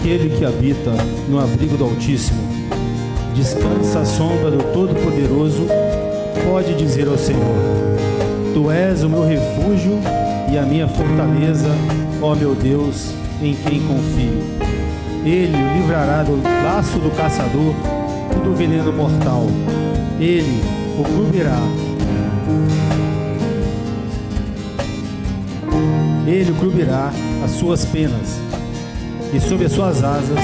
Aquele que habita no abrigo do Altíssimo, descansa à sombra do Todo-Poderoso, pode dizer ao Senhor: Tu és o meu refúgio e a minha fortaleza, ó meu Deus, em quem confio. Ele o livrará do laço do caçador e do veneno mortal. Ele o cobrirá. Ele o cobrirá as suas penas, e sob as suas asas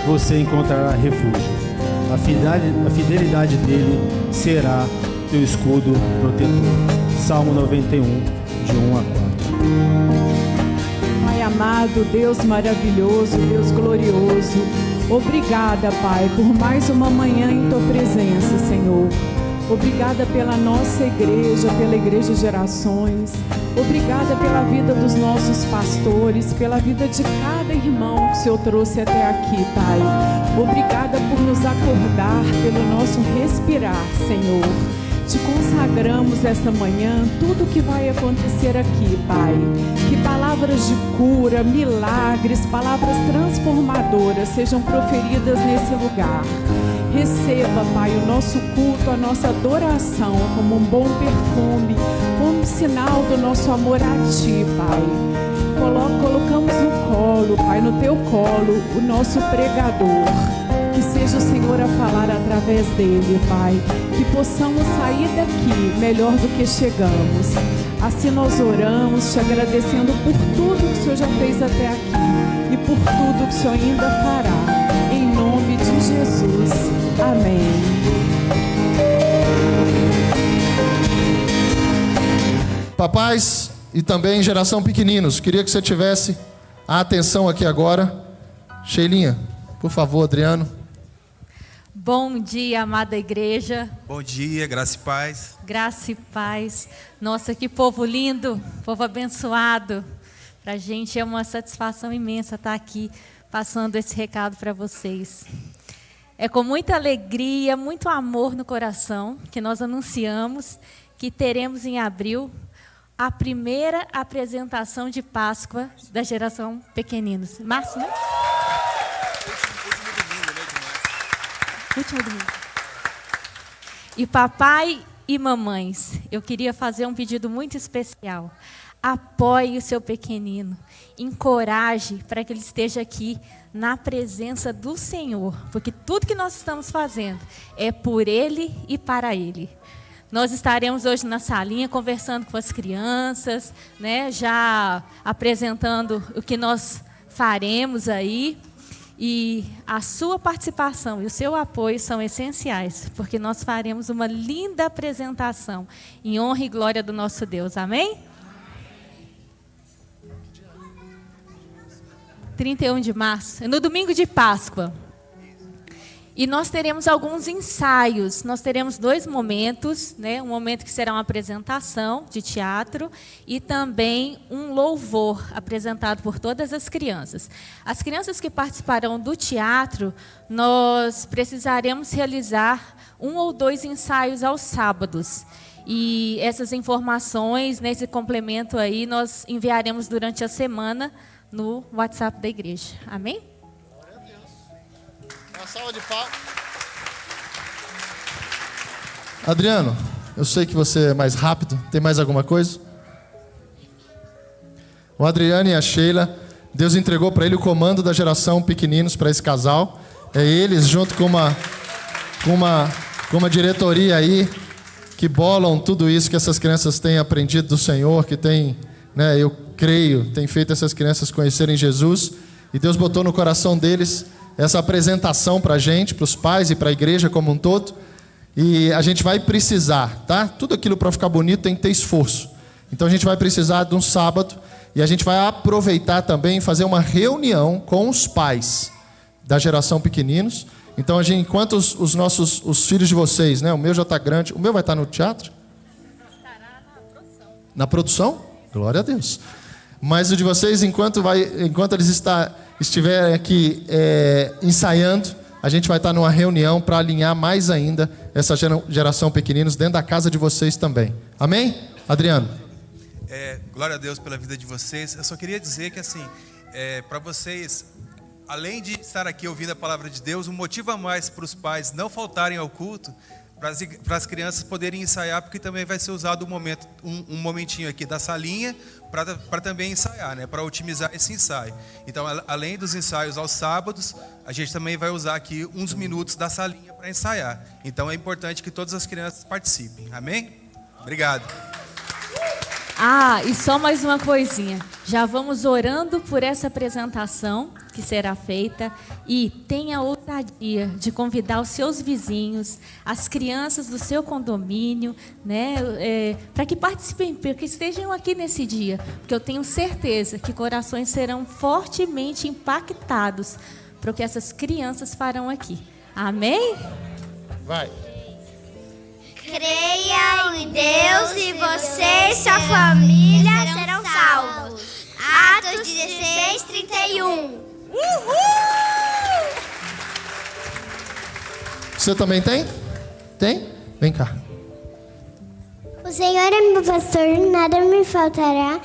você encontrará refúgio. A fidelidade dele será teu escudo protetor. Salmo 91, de 1 a 4. Pai amado, Deus maravilhoso, Deus glorioso, obrigada, Pai, por mais uma manhã em tua presença, Senhor. Obrigada pela nossa igreja, pela Igreja Gerações. Obrigada pela vida dos nossos pastores, pela vida de cada irmão que o Senhor trouxe até aqui, Pai. Obrigada por nos acordar, pelo nosso respirar, Senhor. Te consagramos esta manhã tudo o que vai acontecer aqui, Pai. Que palavras de cura, milagres, palavras transformadoras sejam proferidas nesse lugar. Receba, Pai, o nosso culto, a nossa adoração como um bom perfume, como um sinal do nosso amor a Ti, Pai. Colocamos no colo, Pai, no Teu colo, o nosso pregador. Que seja o Senhor a falar através dele, Pai. Que possamos sair daqui melhor do que chegamos. Assim nós oramos, te agradecendo por tudo que o Senhor já fez até aqui e por tudo que o Senhor ainda fará. Em nome de Jesus. Amém. Papais e também geração pequeninos, queria que você tivesse a atenção aqui agora. Sheilinha, por favor, Adriano. Bom dia, amada igreja. Bom dia, graça e paz. Graça e paz. Nossa, que povo lindo, povo abençoado. Para a gente é uma satisfação imensa estar aqui passando esse recado para vocês. É com muita alegria, muito amor no coração que nós anunciamos que teremos em abril a primeira apresentação de Páscoa da geração Pequeninos. Márcio, né? Último domingo. E papai e mamães, eu queria fazer um pedido muito especial. Apoie o seu pequenino, encoraje para que ele esteja aqui na presença do Senhor, porque tudo que nós estamos fazendo é por ele e para ele. Nós estaremos hoje na salinha conversando com as crianças, né, já apresentando o que nós faremos aí. E a sua participação e o seu apoio são essenciais, porque nós faremos uma linda apresentação em honra e glória do nosso Deus. Amém? 31 de março, no domingo de Páscoa. E nós teremos alguns ensaios, nós teremos 2 momentos, né? Um momento que será uma apresentação de teatro e também um louvor apresentado por todas as crianças. As crianças que participarão do teatro, nós precisaremos realizar 1 ou 2 ensaios aos sábados. E essas informações, nesse complemento aí, nós enviaremos durante a semana no WhatsApp da igreja. Amém? Uma salva de palmas. Adriano, eu sei que você é mais rápido. Tem mais alguma coisa? O Adriano e a Sheila, Deus entregou para ele o comando da geração Pequeninos para esse casal. É eles, junto com uma diretoria aí, que bolam tudo isso que essas crianças têm aprendido do Senhor, que tem, né, eu creio, tem feito essas crianças conhecerem Jesus. E Deus botou no coração deles essa apresentação para a gente, para os pais e para a igreja como um todo. E a gente vai precisar, tá? Tudo aquilo para ficar bonito tem que ter esforço. Então a gente vai precisar de um sábado e a gente vai aproveitar também e fazer uma reunião com os pais da geração Pequeninos. Então enquanto os filhos de vocês, né? O meu já está grande. O meu vai estar no teatro? Estará na produção. Na produção? Glória a Deus. Mas o de vocês, enquanto eles estiverem aqui ensaiando, a gente vai estar numa reunião para alinhar mais ainda essa geração Pequeninos dentro da casa de vocês também. Amém? Adriano? Glória a Deus pela vida de vocês. Eu só queria dizer que, assim, para vocês além de estar aqui ouvindo a palavra de Deus, um motivo a mais para os pais não faltarem ao culto, para as crianças poderem ensaiar, porque também vai ser usado um momentinho aqui da salinha para também ensaiar, né? Para otimizar esse ensaio. Então, além dos ensaios aos sábados, a gente também vai usar aqui uns minutos da salinha para ensaiar. Então, é importante que todas as crianças participem. Amém? Obrigado. E só mais uma coisinha. Já vamos orando por essa apresentação que será feita e tenha a ousadia de convidar os seus vizinhos, as crianças do seu condomínio, né, para que participem, para que estejam aqui nesse dia, porque eu tenho certeza que corações serão fortemente impactados para o que essas crianças farão aqui. Amém? Vai. Creia em Deus e você e sua família serão salvos. Atos 16, 31. Você também tem? Tem? Vem cá. O Senhor é meu pastor, nada me faltará.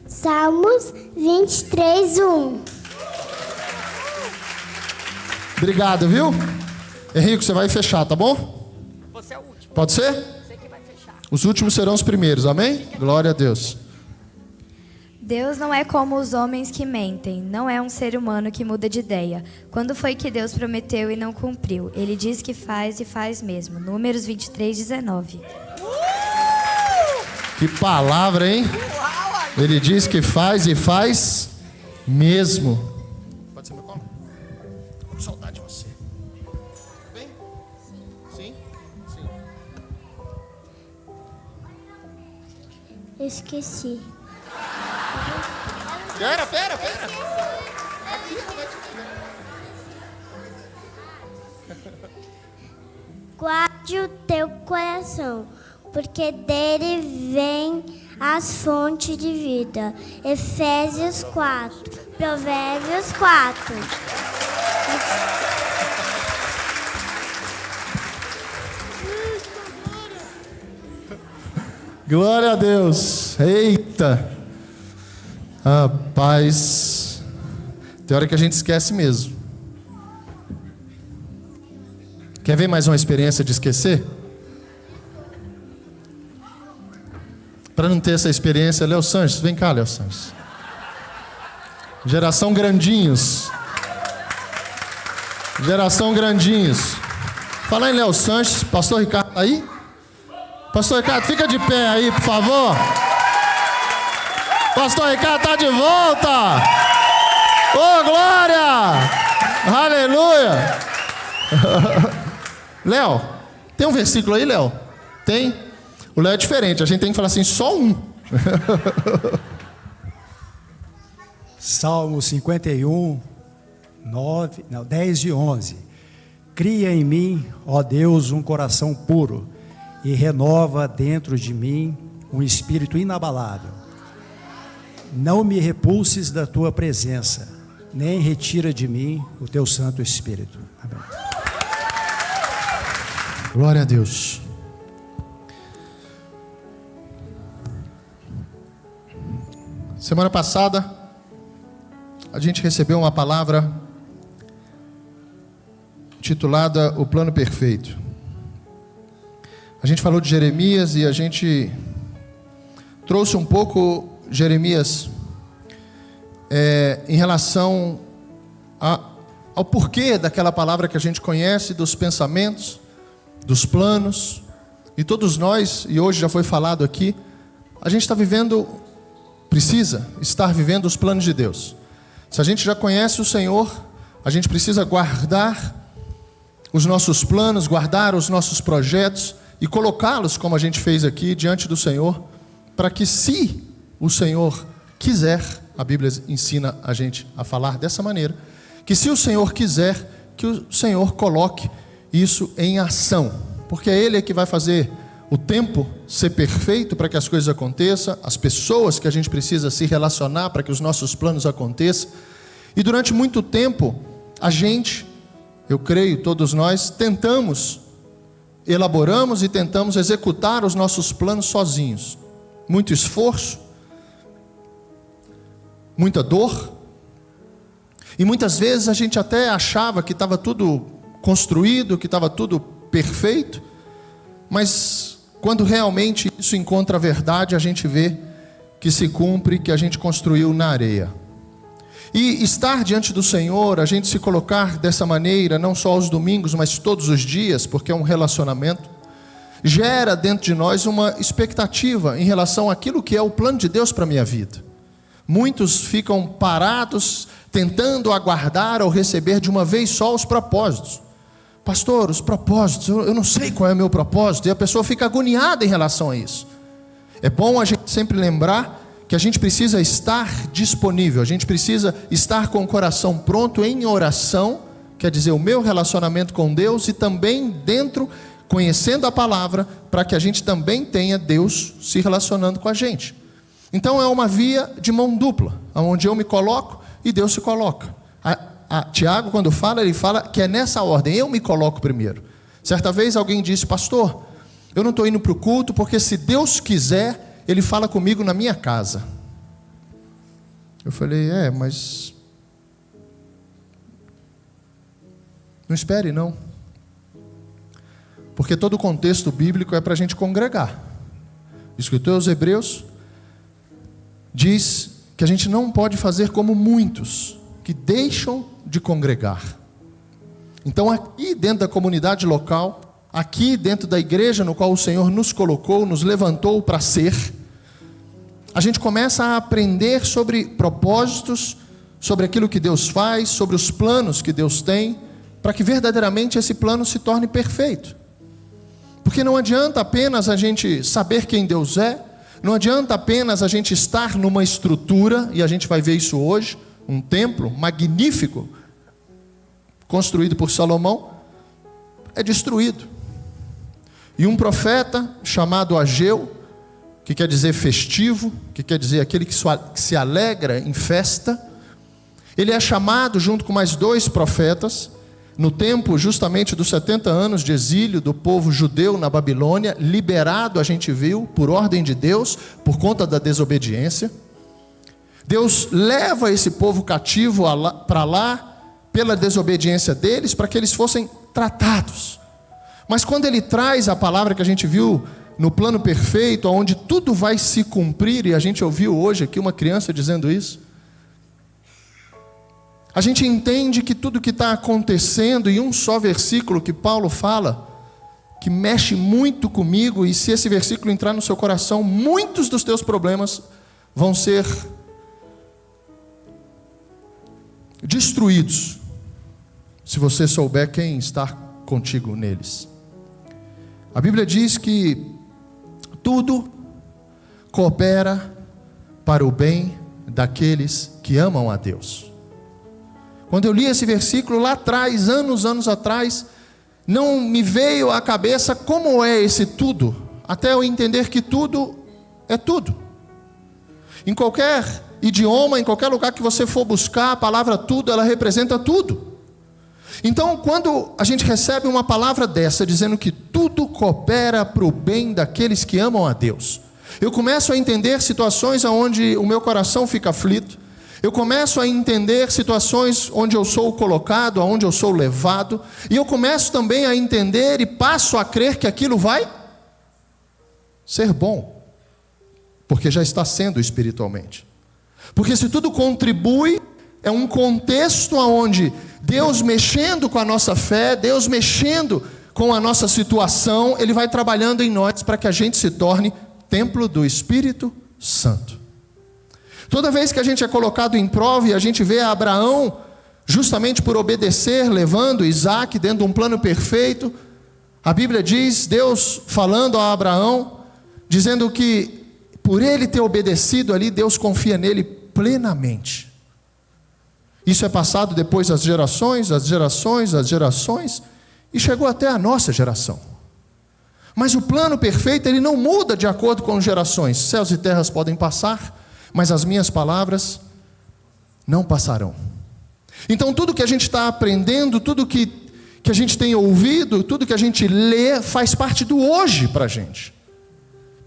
Salmos 23, 1. Obrigado, viu? Henrique, você vai fechar, tá bom? Você é o último. Pode ser? Você que vai fechar. Os últimos serão os primeiros, amém? Glória a Deus. Deus não é como os homens que mentem, não é um ser humano que muda de ideia. Quando foi que Deus prometeu e não cumpriu? Ele diz que faz e faz mesmo. Números 23, 19. Que palavra, hein? Ele diz que faz e faz mesmo. Pode ser meu colo? Tô com saudade de você. Tudo bem? Sim? Sim. Eu esqueci. Pera. Guarde o teu coração, porque dele vem as fontes de vida. Efésios 4, Provérbios 4. Glória a Deus. Eita. Rapaz, tem hora que a gente esquece mesmo. Quer ver mais uma experiência de esquecer? Para não ter essa experiência, Léo Sanches, vem cá, Léo Sanches. Geração Grandinhos. Geração Grandinhos. Falar em Léo Sanches, pastor Ricardo tá aí? Pastor Ricardo, fica de pé aí, por favor. Pastor Ricardo está de volta! Oh, glória! Aleluia! Léo, tem um versículo aí, Léo? Tem? O Léo é diferente, a gente tem que falar assim, só um. Salmo 51, 10 e 11. Cria em mim, ó Deus, um coração puro e renova dentro de mim um espírito inabalável. Não me repulses da tua presença, nem retira de mim o teu Santo Espírito. Amém. Glória a Deus. Semana passada, a gente recebeu uma palavra titulada O Plano Perfeito. A gente falou de Jeremias e a gente trouxe um pouco Jeremias em relação ao porquê daquela palavra que a gente conhece, dos pensamentos, dos planos. E todos nós, e hoje já foi falado aqui, a gente está vivendo, precisa estar vivendo os planos de Deus. Se a gente já conhece o Senhor, a gente precisa guardar os nossos planos, guardar os nossos projetos e colocá-los, como a gente fez aqui, diante do Senhor, para que, se o Senhor quiser, a Bíblia ensina a gente a falar dessa maneira, que se o Senhor quiser, que o Senhor coloque isso em ação, porque é Ele que vai fazer o tempo ser perfeito para que as coisas aconteçam, as pessoas que a gente precisa se relacionar para que os nossos planos aconteçam. E durante muito tempo, a gente, eu creio, todos nós, elaboramos e tentamos executar os nossos planos sozinhos. Muito esforço, muita dor. E muitas vezes a gente até achava que estava tudo construído, que estava tudo perfeito, mas quando realmente isso encontra a verdade, a gente vê que se cumpre, que a gente construiu na areia. E estar diante do Senhor, a gente se colocar dessa maneira, não só aos domingos, mas todos os dias, porque é um relacionamento, gera dentro de nós uma expectativa em relação àquilo que é o plano de Deus para a minha vida. Muitos ficam parados, tentando aguardar ou receber de uma vez só os propósitos. Pastor, os propósitos, eu não sei qual é o meu propósito, e a pessoa fica agoniada em relação a isso. É bom a gente sempre lembrar que a gente precisa estar disponível, a gente precisa estar com o coração pronto em oração, quer dizer, o meu relacionamento com Deus, e também dentro, conhecendo a palavra, para que a gente também tenha Deus se relacionando com a gente. Então é uma via de mão dupla, onde eu me coloco e Deus se coloca. Tiago, quando fala, ele fala que é nessa ordem, eu me coloco primeiro. Certa vez alguém disse: pastor, eu não estou indo para o culto, porque se Deus quiser, Ele fala comigo na minha casa. Eu falei: mas não espere não, porque todo o contexto bíblico é para a gente congregar. O escritor aos Hebreus diz que a gente não pode fazer como muitos que deixam de congregar. Então aqui dentro da comunidade local, aqui dentro da igreja no qual o Senhor nos colocou, nos levantou para ser, a gente começa a aprender sobre propósitos, sobre aquilo que Deus faz, sobre os planos que Deus tem, para que verdadeiramente esse plano se torne perfeito. Porque não adianta apenas a gente saber quem Deus é, não adianta apenas a gente estar numa estrutura, e a gente vai ver isso hoje, um templo magnífico, construído por Salomão, é destruído. E um profeta chamado Ageu, que quer dizer festivo, que quer dizer aquele que se alegra em festa, ele é chamado junto com mais 2 profetas, no tempo justamente dos 70 anos de exílio do povo judeu na Babilônia, liberado, a gente viu, por ordem de Deus, por conta da desobediência. Deus leva esse povo cativo para lá, pela desobediência deles, para que eles fossem tratados. Mas quando Ele traz a palavra que a gente viu no plano perfeito, onde tudo vai se cumprir, e a gente ouviu hoje aqui uma criança dizendo isso, a gente entende que tudo que está acontecendo, em um só versículo que Paulo fala, que mexe muito comigo, e se esse versículo entrar no seu coração, muitos dos teus problemas vão ser destruídos, se você souber quem está contigo neles. A Bíblia diz que tudo coopera para o bem daqueles que amam a Deus. Quando eu li esse versículo lá atrás, anos atrás, não me veio à cabeça como é esse tudo, até eu entender que tudo é tudo. Em qualquer idioma, em qualquer lugar que você for buscar, a palavra tudo, ela representa tudo. Então, quando a gente recebe uma palavra dessa, dizendo que tudo coopera para o bem daqueles que amam a Deus, eu começo a entender situações onde o meu coração fica aflito, eu começo a entender situações onde eu sou colocado, aonde eu sou levado, e eu começo também a entender e passo a crer que aquilo vai ser bom, porque já está sendo espiritualmente. Porque se tudo contribui, é um contexto onde Deus mexendo com a nossa fé, Deus mexendo com a nossa situação, Ele vai trabalhando em nós para que a gente se torne templo do Espírito Santo. Toda vez que a gente é colocado em prova e a gente vê Abraão, justamente por obedecer, levando Isaac dentro de um plano perfeito, a Bíblia diz, Deus falando a Abraão, dizendo que por ele ter obedecido ali, Deus confia nele plenamente. Isso é passado depois das gerações, e chegou até a nossa geração. Mas o plano perfeito, ele não muda de acordo com as gerações. Céus e terras podem passar, mas as minhas palavras não passarão. Então tudo que a gente está aprendendo, tudo que a gente tem ouvido, tudo que a gente lê, faz parte do hoje para a gente.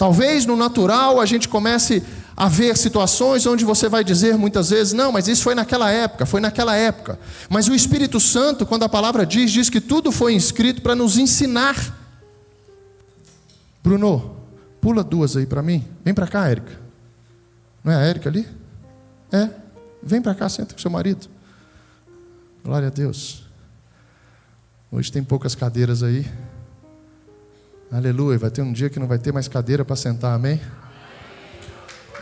Talvez no natural a gente comece a ver situações onde você vai dizer muitas vezes, não, mas isso foi naquela época. Mas o Espírito Santo, quando a palavra diz que tudo foi escrito para nos ensinar. Bruno, pula 2 aí para mim. Vem para cá, Érica. Não é a Érica ali? É. Vem para cá, senta com seu marido. Glória a Deus. Hoje tem poucas cadeiras aí. Aleluia. Vai ter um dia que não vai ter mais cadeira para sentar, amém?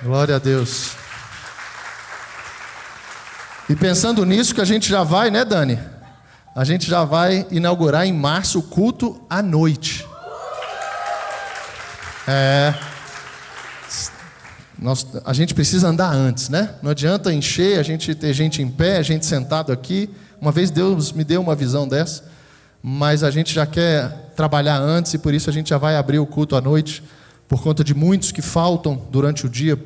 Glória a Deus. E pensando nisso que a gente já vai, né, Dani? A gente já vai inaugurar em março o culto à noite. A gente precisa andar antes, né? Não adianta encher, a gente ter gente em pé, gente sentado aqui. Uma vez Deus me deu uma visão dessa, mas a gente já quer trabalhar antes e por isso a gente já vai abrir o culto à noite, por conta de muitos que faltam durante o dia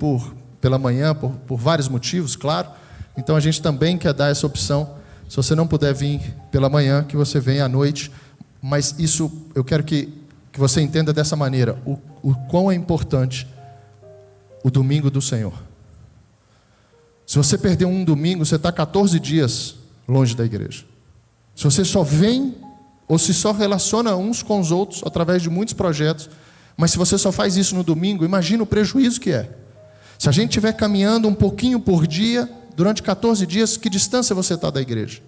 pela manhã, por vários motivos, claro. Então a gente também quer dar essa opção. Se você não puder vir pela manhã, que você venha à noite. Mas isso eu quero que você entenda dessa maneira, o quão é importante o domingo do Senhor. Se você perder um domingo, você está 14 dias longe da igreja. Se você só vem ou se só relaciona uns com os outros através de muitos projetos, mas se você só faz isso no domingo, imagina o prejuízo que é. Se a gente estiver caminhando um pouquinho por dia, durante 14 dias, que distância você está da igreja?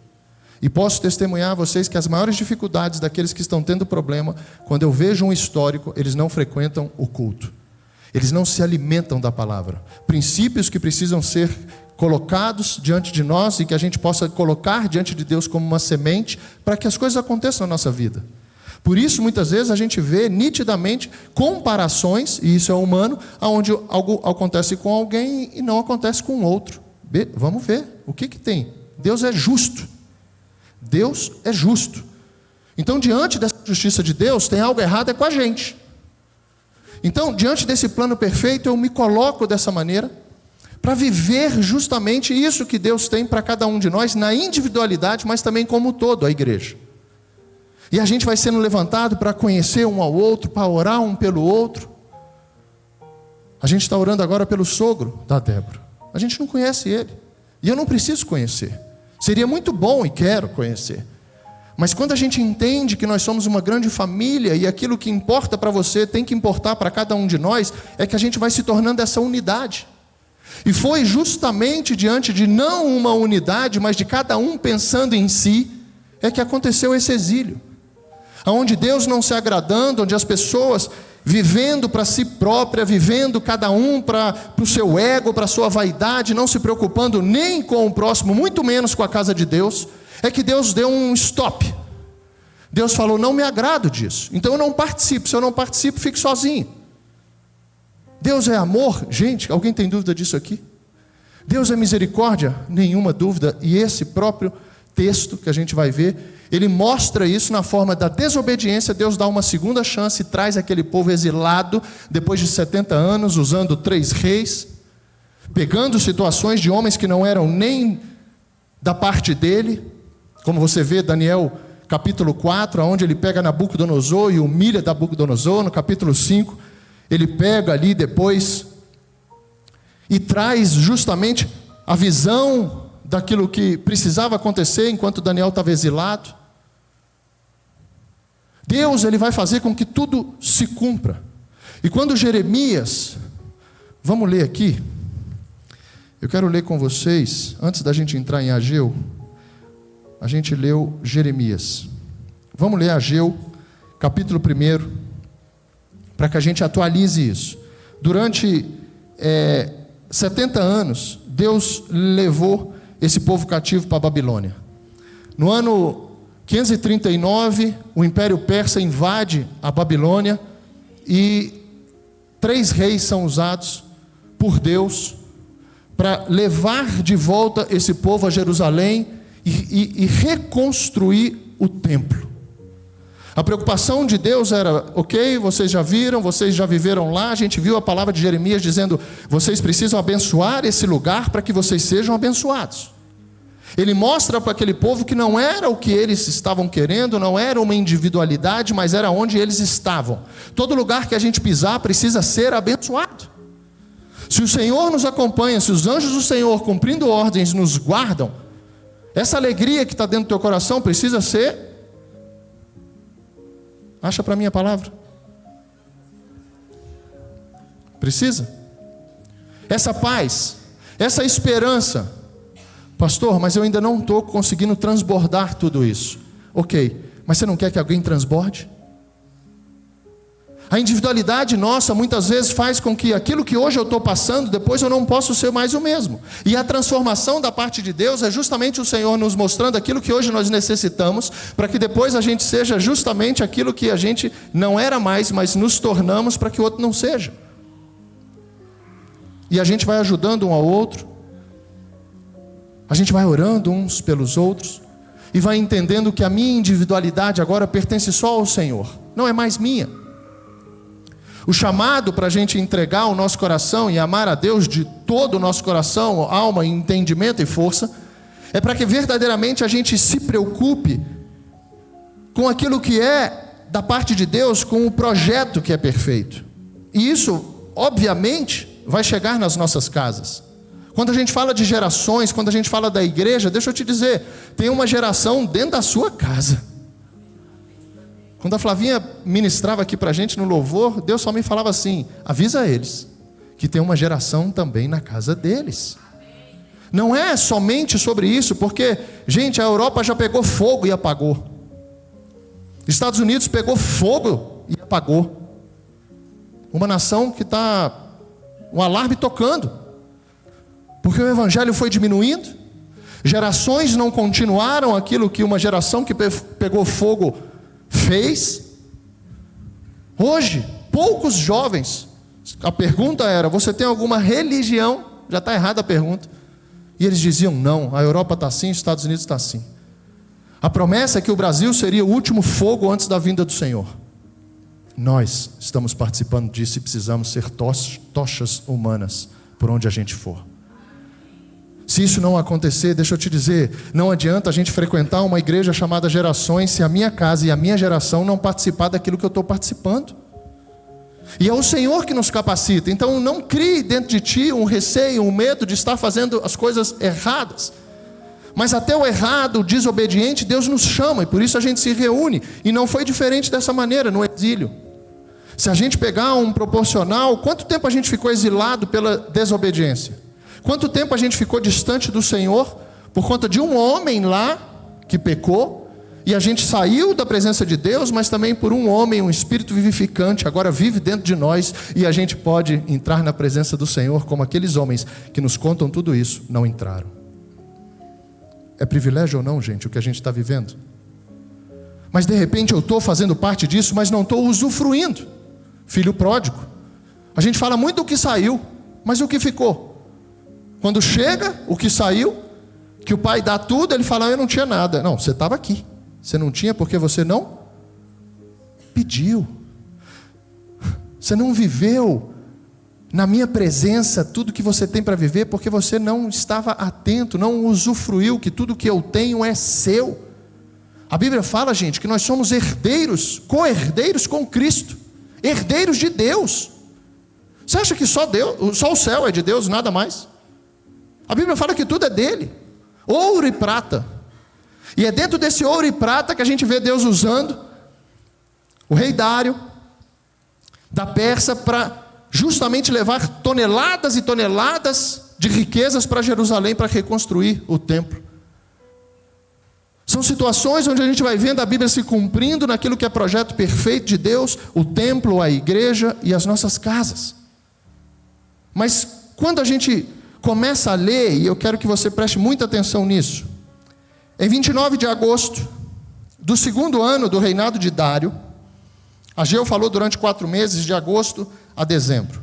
E posso testemunhar a vocês que as maiores dificuldades daqueles que estão tendo problema, quando eu vejo um histórico, eles não frequentam o culto. Eles não se alimentam da palavra. Princípios que precisam ser colocados diante de nós e que a gente possa colocar diante de Deus como uma semente para que as coisas aconteçam na nossa vida. Por isso, muitas vezes, a gente vê nitidamente comparações, e isso é humano, onde algo acontece com alguém e não acontece com outro. Vamos ver, o que tem? Deus é justo. Deus é justo. Então, diante dessa justiça de Deus, tem algo errado com a gente. Então, diante desse plano perfeito, eu me coloco dessa maneira, para viver justamente isso que Deus tem para cada um de nós, na individualidade, mas também como todo, a igreja. E a gente vai sendo levantado para conhecer um ao outro, para orar um pelo outro. A gente está orando agora pelo sogro da Débora. A gente não conhece ele. E eu não preciso conhecer. Seria muito bom e quero conhecer. Mas quando a gente entende que nós somos uma grande família e aquilo que importa para você tem que importar para cada um de nós, é que a gente vai se tornando essa unidade. E foi justamente diante de não uma unidade, mas de cada um pensando em si, é que aconteceu esse exílio. Onde Deus não se agradando, onde as pessoas vivendo para si própria, vivendo cada um para o seu ego, para a sua vaidade, não se preocupando nem com o próximo, muito menos com a casa de Deus, é que Deus deu um stop. Deus falou, não me agrado disso, então eu não participo. Se eu não participo, fico sozinho. Deus é amor? Gente, alguém tem dúvida disso aqui? Deus é misericórdia? Nenhuma dúvida. E esse próprio texto que a gente vai ver, ele mostra isso na forma da desobediência. Deus dá uma segunda chance e traz aquele povo exilado, depois de 70 anos, usando 3 reis, pegando situações de homens que não eram nem da parte dele, como você vê Daniel capítulo 4, onde ele pega Nabucodonosor e humilha Nabucodonosor. No capítulo 5, ele pega ali depois e traz justamente a visão daquilo que precisava acontecer enquanto Daniel estava exilado. Deus, ele vai fazer com que tudo se cumpra. E quando Jeremias, vamos ler aqui, eu quero ler com vocês, antes da gente entrar em Ageu, a gente leu Jeremias. Vamos ler Ageu, capítulo 1, para que a gente atualize isso. Durante 70 anos, Deus levou esse povo cativo para a Babilônia. No ano 539, o Império Persa invade a Babilônia e 3 reis são usados por Deus para levar de volta esse povo a Jerusalém e reconstruir o templo. A preocupação de Deus era, ok, vocês já viram, vocês já viveram lá, a gente viu a palavra de Jeremias dizendo, vocês precisam abençoar esse lugar para que vocês sejam abençoados. Ele mostra para aquele povo que não era o que eles estavam querendo, não era uma individualidade, mas era onde eles estavam. Todo lugar que a gente pisar precisa ser abençoado. Se o Senhor nos acompanha, se os anjos do Senhor, cumprindo ordens, nos guardam, essa alegria que está dentro do teu coração precisa ser... Acha para mim a palavra? Precisa? Essa paz, essa esperança. Pastor, mas eu ainda não estou conseguindo transbordar tudo isso. Ok, mas você não quer que alguém transborde? A individualidade nossa muitas vezes faz com que aquilo que hoje eu estou passando, depois eu não posso ser mais o mesmo. E a transformação da parte de Deus é justamente o Senhor nos mostrando aquilo que hoje nós necessitamos, para que depois a gente seja justamente aquilo que a gente não era mais, mas nos tornamos para que o outro não seja. E a gente vai ajudando um ao outro, a gente vai orando uns pelos outros, e vai entendendo que a minha individualidade agora pertence só ao Senhor, não é mais minha. O chamado para a gente entregar o nosso coração e amar a Deus de todo o nosso coração, alma, entendimento e força, é para que verdadeiramente a gente se preocupe com aquilo que é da parte de Deus, com o projeto que é perfeito. E isso, obviamente, vai chegar nas nossas casas. Quando a gente fala de gerações, quando a gente fala da igreja, deixa eu te dizer, tem uma geração dentro da sua casa. Quando a Flavinha ministrava aqui para a gente no louvor, Deus só me falava assim: avisa eles que tem uma geração também na casa deles. Não é somente sobre isso, porque, gente, a Europa já pegou fogo e apagou. Estados Unidos pegou fogo e apagou. Uma nação que está um alarme tocando, porque o evangelho foi diminuindo, gerações não continuaram aquilo que uma geração que pegou fogo fez. Hoje, poucos jovens, a pergunta era: você tem alguma religião? Já está errada a pergunta. E eles diziam: não, a Europa está assim, os Estados Unidos está assim. A promessa é que o Brasil seria o último fogo antes da vinda do Senhor. Nós estamos participando disso e precisamos ser tochas humanas por onde a gente for. Se isso não acontecer, deixa eu te dizer, não adianta a gente frequentar uma igreja chamada Gerações se a minha casa e a minha geração não participar daquilo que eu estou participando. E é o Senhor que nos capacita. Então não crie dentro de ti um receio, um medo de estar fazendo as coisas erradas. Mas até o errado, o desobediente, Deus nos chama, e por isso a gente se reúne. E não foi diferente dessa maneira no exílio. Se a gente pegar um proporcional, quanto tempo a gente ficou exilado pela desobediência? Quanto tempo a gente ficou distante do Senhor por conta de um homem lá que pecou, e a gente saiu da presença de Deus, mas também por um homem, um espírito vivificante, agora vive dentro de nós, e a gente pode entrar na presença do Senhor como aqueles homens que nos contam tudo isso não entraram. É privilégio ou não, gente, o que a gente está vivendo? Mas de repente eu estou fazendo parte disso, mas não estou usufruindo. Filho pródigo. A gente fala muito do que saiu, mas o que ficou? Quando chega o que saiu, que o pai dá tudo, ele fala: eu não tinha nada. Não, você estava aqui. Você não tinha porque você não pediu. Você não viveu na minha presença tudo que você tem para viver, porque você não estava atento, não usufruiu que tudo que eu tenho é seu. A Bíblia fala, gente, que nós somos herdeiros, co-herdeiros com Cristo, herdeiros de Deus. Você acha que só o céu é de Deus, nada mais? A Bíblia fala que tudo é dele, ouro e prata. E é dentro desse ouro e prata que a gente vê Deus usando o rei Dário da Pérsia para justamente levar toneladas e toneladas de riquezas para Jerusalém para reconstruir o templo. São situações onde a gente vai vendo a Bíblia se cumprindo naquilo que é projeto perfeito de Deus, o templo, a igreja e as nossas casas. Mas quando a gente começa a ler, e eu quero que você preste muita atenção nisso, em 29 de agosto do 2º ano do reinado de Dário, Ageu falou durante 4 meses, de agosto a dezembro.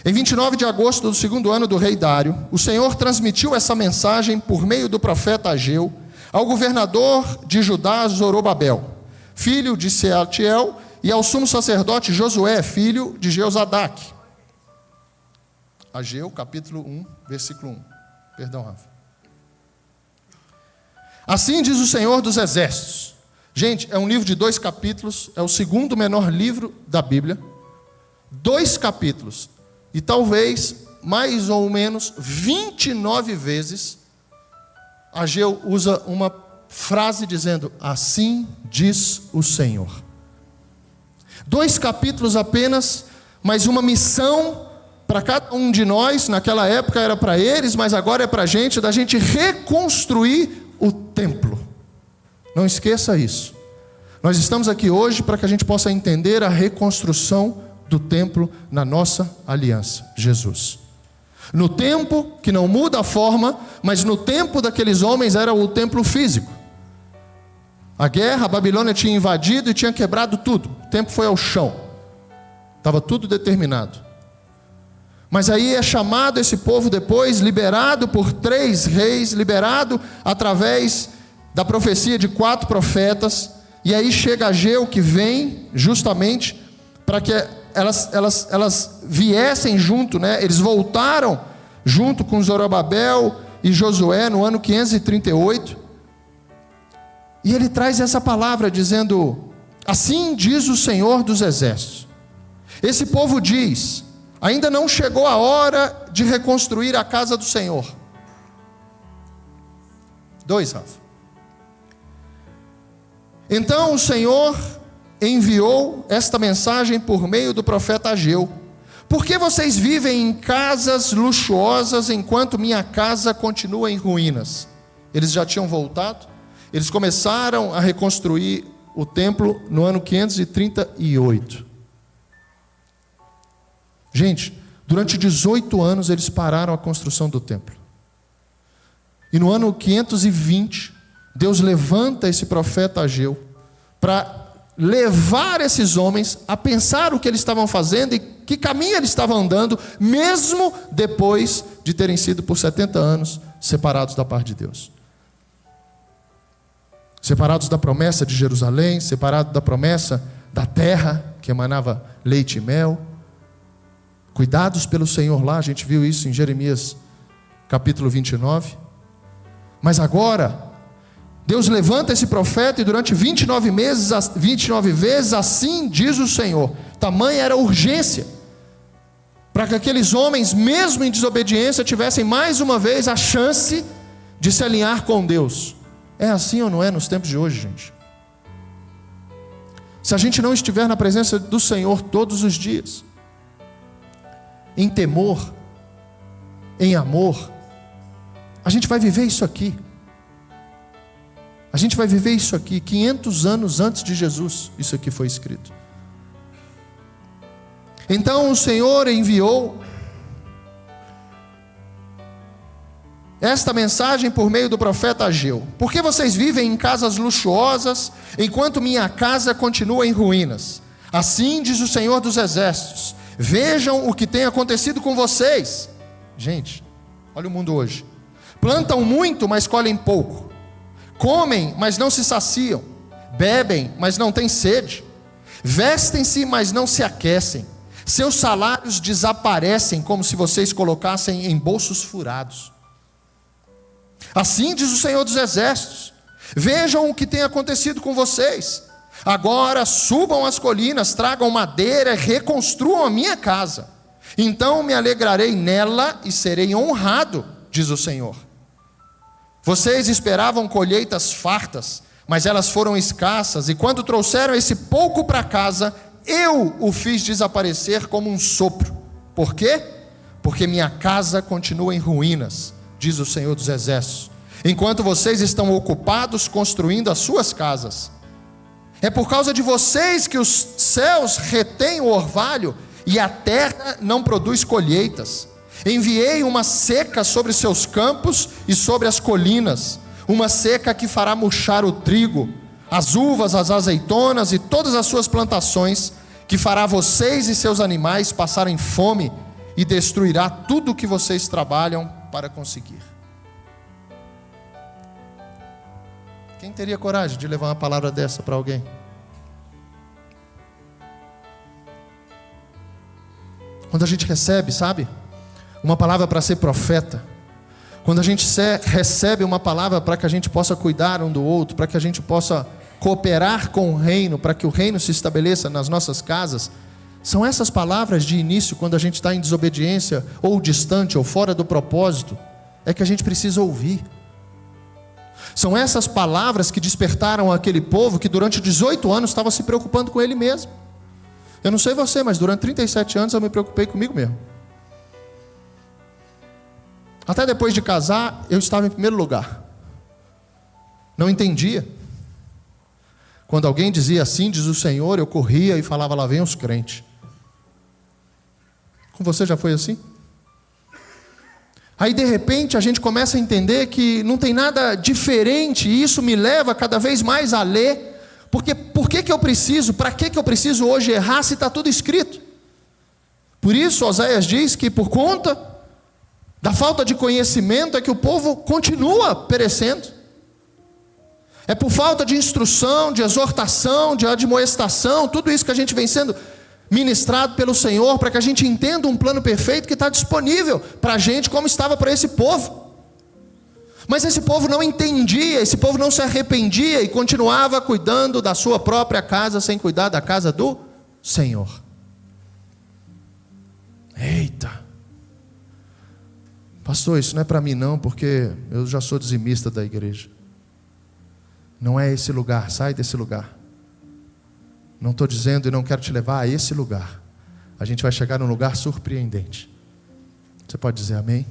Em 29 de agosto do 2º ano do rei Dário, o Senhor transmitiu essa mensagem por meio do profeta Ageu ao governador de Judá, Zorobabel, filho de Sealtiel, e ao sumo sacerdote Josué, filho de Jeozadak. Ageu, capítulo 1, versículo 1. Perdão, Rafa. Assim diz o Senhor dos Exércitos. Gente, é um livro de 2 capítulos, é o segundo menor livro da Bíblia. 2 capítulos. E talvez, mais ou menos, 29 vezes, Ageu usa uma frase dizendo: assim diz o Senhor. 2 capítulos apenas, mas uma missão para cada um de nós. Naquela época era para eles, mas agora é para a gente, da gente reconstruir o templo. Não esqueça isso. Nós estamos aqui hoje para que a gente possa entender a reconstrução do templo na nossa aliança, Jesus. No tempo que não muda a forma, mas no tempo daqueles homens era o templo físico. A guerra, a Babilônia tinha invadido e tinha quebrado tudo. O templo foi ao chão. Estava tudo determinado. Mas aí é chamado esse povo depois, liberado por 3 reis, liberado através da profecia de 4 profetas. E aí chega Ageu, que vem justamente para que elas viessem junto, né? Eles voltaram junto com Zorobabel e Josué no ano 538. E ele traz essa palavra dizendo: assim diz o Senhor dos Exércitos. Esse povo diz: ainda não chegou a hora de reconstruir a casa do Senhor. 2, Rafa. Então o Senhor enviou esta mensagem por meio do profeta Ageu: por que vocês vivem em casas luxuosas enquanto minha casa continua em ruínas? Eles já tinham voltado, eles começaram a reconstruir o templo no ano 538. Gente, durante 18 anos eles pararam a construção do templo. E no ano 520, Deus levanta esse profeta Ageu para levar esses homens a pensar o que eles estavam fazendo e que caminho eles estavam andando, mesmo depois de terem sido por 70 anos separados da parte de Deus. Separados da promessa de Jerusalém, separados da promessa da terra que emanava leite e mel. Cuidados pelo Senhor lá, a gente viu isso em Jeremias capítulo 29. Mas agora Deus levanta esse profeta e durante 29 vezes assim diz o Senhor. Tamanha era a urgência para que aqueles homens, mesmo em desobediência, tivessem mais uma vez a chance de se alinhar com Deus. É assim ou não é nos tempos de hoje, gente? Se a gente não estiver na presença do Senhor todos os dias, em temor, em amor, a gente vai viver isso aqui. A gente vai viver isso aqui, 500 anos antes de Jesus, isso aqui foi escrito. Então o Senhor enviou esta mensagem por meio do profeta Ageu: por que vocês vivem em casas luxuosas, enquanto minha casa continua em ruínas? Assim diz o Senhor dos Exércitos: vejam o que tem acontecido com vocês. Gente, olha o mundo hoje. Plantam muito, mas colhem pouco. Comem, mas não se saciam. Bebem, mas não têm sede. Vestem-se, mas não se aquecem. Seus salários desaparecem como se vocês colocassem em bolsos furados. Assim diz o Senhor dos Exércitos: vejam o que tem acontecido com vocês. Agora subam as colinas, tragam madeira, reconstruam a minha casa. Então me alegrarei nela e serei honrado, diz o Senhor. Vocês esperavam colheitas fartas, mas elas foram escassas, e quando trouxeram esse pouco para casa, eu o fiz desaparecer como um sopro. Por quê? Porque minha casa continua em ruínas, diz o Senhor dos Exércitos, enquanto vocês estão ocupados construindo as suas casas. É por causa de vocês que os céus retêm o orvalho e a terra não produz colheitas. Enviei uma seca sobre seus campos e sobre as colinas, uma seca que fará murchar o trigo, as uvas, as azeitonas e todas as suas plantações, que fará vocês e seus animais passarem fome e destruirá tudo o que vocês trabalham para conseguir. Quem teria coragem de levar uma palavra dessa para alguém? Quando a gente recebe, sabe, uma palavra para ser profeta, Quando a gente recebe uma palavra para que a gente possa cuidar um do outro, para que a gente possa cooperar com o reino, para que o reino se estabeleça nas nossas casas, são essas palavras de início, quando a gente está em desobediência, ou distante, ou fora do propósito, é que a gente precisa ouvir. São essas palavras que despertaram aquele povo que durante 18 anos estava se preocupando com ele mesmo. Eu não sei você, mas durante 37 anos eu me preocupei comigo mesmo. Até depois de casar, eu estava em primeiro lugar. Não entendia. Quando alguém dizia assim, diz o Senhor, eu corria e falava, lá vem os crentes. Com você já foi assim? Aí de repente a gente começa a entender que não tem nada diferente, e isso me leva cada vez mais a ler, porque por que eu preciso, para que eu preciso hoje errar se está tudo escrito? Por isso Oséias diz que por conta da falta de conhecimento é que o povo continua perecendo. É por falta de instrução, de exortação, de admoestação, tudo isso que a gente vem sendo ministrado pelo Senhor, para que a gente entenda um plano perfeito que está disponível para a gente, como estava para esse povo. Mas esse povo não entendia, esse povo não se arrependia e continuava cuidando da sua própria casa, sem cuidar da casa do Senhor. Eita! Pastor, isso não é para mim não, porque eu já sou dizimista da igreja. Não é esse lugar, sai desse lugar. Não estou dizendo e não quero te levar a esse lugar. A gente vai chegar num lugar surpreendente. Você pode dizer amém?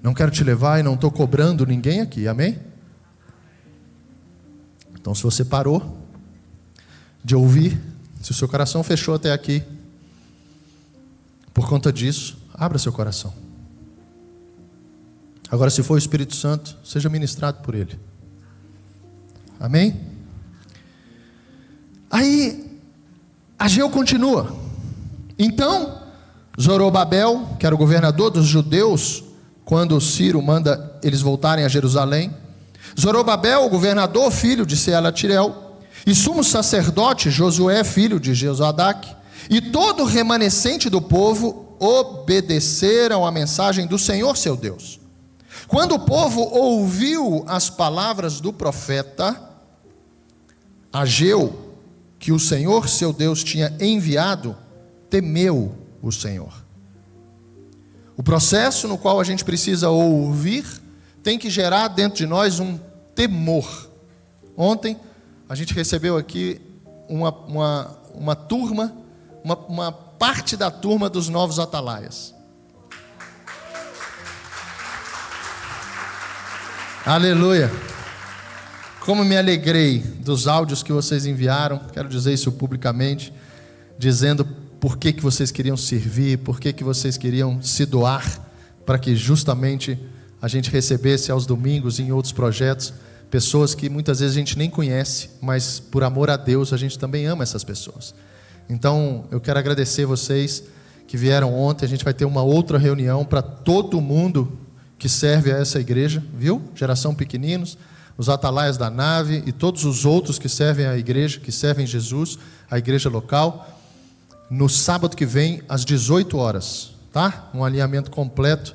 Não quero te levar e não estou cobrando ninguém aqui, amém? Então se você parou de ouvir, se o seu coração fechou até aqui, por conta disso, abra seu coração. Agora, se for o Espírito Santo, seja ministrado por Ele. Amém? Aí, Ageu continua. Então, Zorobabel, que era o governador dos judeus, quando Ciro manda eles voltarem a Jerusalém, Zorobabel, o governador, filho de Sealatirel, e sumo sacerdote Josué, filho de Josadaque, e todo o remanescente do povo obedeceram à mensagem do Senhor seu Deus. Quando o povo ouviu as palavras do profeta Ageu, que o Senhor seu Deus tinha enviado, temeu o Senhor. O processo no qual a gente precisa ouvir tem que gerar dentro de nós um temor. Ontem a gente recebeu aqui uma turma, uma parte da turma dos novos atalaias. Aleluia! Como me alegrei dos áudios que vocês enviaram, quero dizer isso publicamente, dizendo por que vocês queriam servir, por que vocês queriam se doar, para que justamente a gente recebesse aos domingos e em outros projetos, pessoas que muitas vezes a gente nem conhece, mas por amor a Deus a gente também ama essas pessoas. Então eu quero agradecer vocês que vieram ontem, a gente vai ter uma outra reunião para todo mundo que serve a essa igreja, viu? Geração Pequeninos, os atalaias da nave e todos os outros que servem a igreja, que servem Jesus, a igreja local, no sábado que vem, às 18 horas, tá? Um alinhamento completo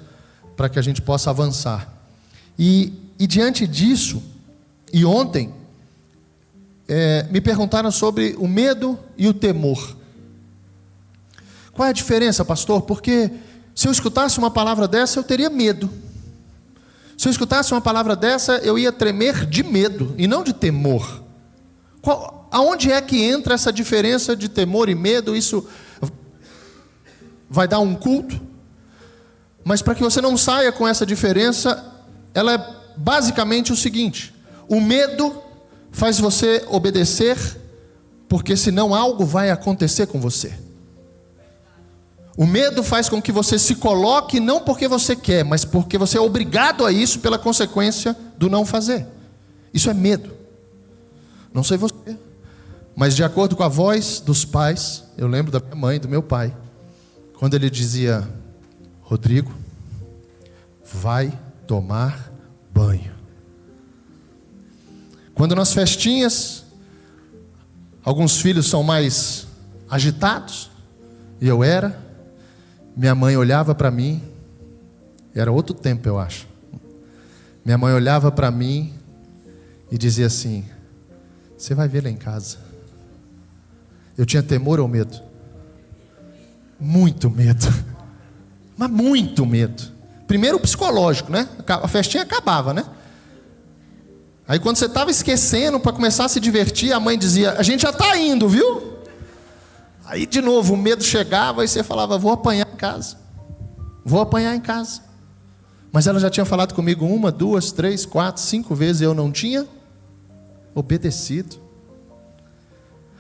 para que a gente possa avançar. E diante disso, e ontem, me perguntaram sobre o medo e o temor. Qual é a diferença, pastor? Porque se eu escutasse uma palavra dessa, eu teria medo. Se eu escutasse uma palavra dessa, eu ia tremer de medo e não de temor. Aonde é que entra essa diferença de temor e medo? Isso vai dar um culto? Mas para que você não saia com essa diferença, ela é basicamente o seguinte: o medo faz você obedecer, porque senão algo vai acontecer com você. O medo faz com que você se coloque não porque você quer, mas porque você é obrigado a isso pela consequência do não fazer. Isso é medo. Não sei você, mas de acordo com a voz dos pais, eu lembro da minha mãe, do meu pai, quando ele dizia: Rodrigo, vai tomar banho. Quando nas festinhas, alguns filhos são mais agitados, e eu era, minha mãe olhava para mim Era outro tempo, eu acho. Minha mãe olhava para mim e dizia assim: você vai ver lá em casa. Eu tinha temor ou medo? Muito medo. Mas muito medo. Primeiro o psicológico, né? A festinha acabava, né? Aí quando você estava esquecendo para começar a se divertir, a mãe dizia: a gente já está indo, viu? Aí de novo o medo chegava e você falava: vou apanhar em casa. Vou apanhar em casa. Mas ela já tinha falado comigo 1, 2, 3, 4, 5 vezes e eu não tinha obedecido.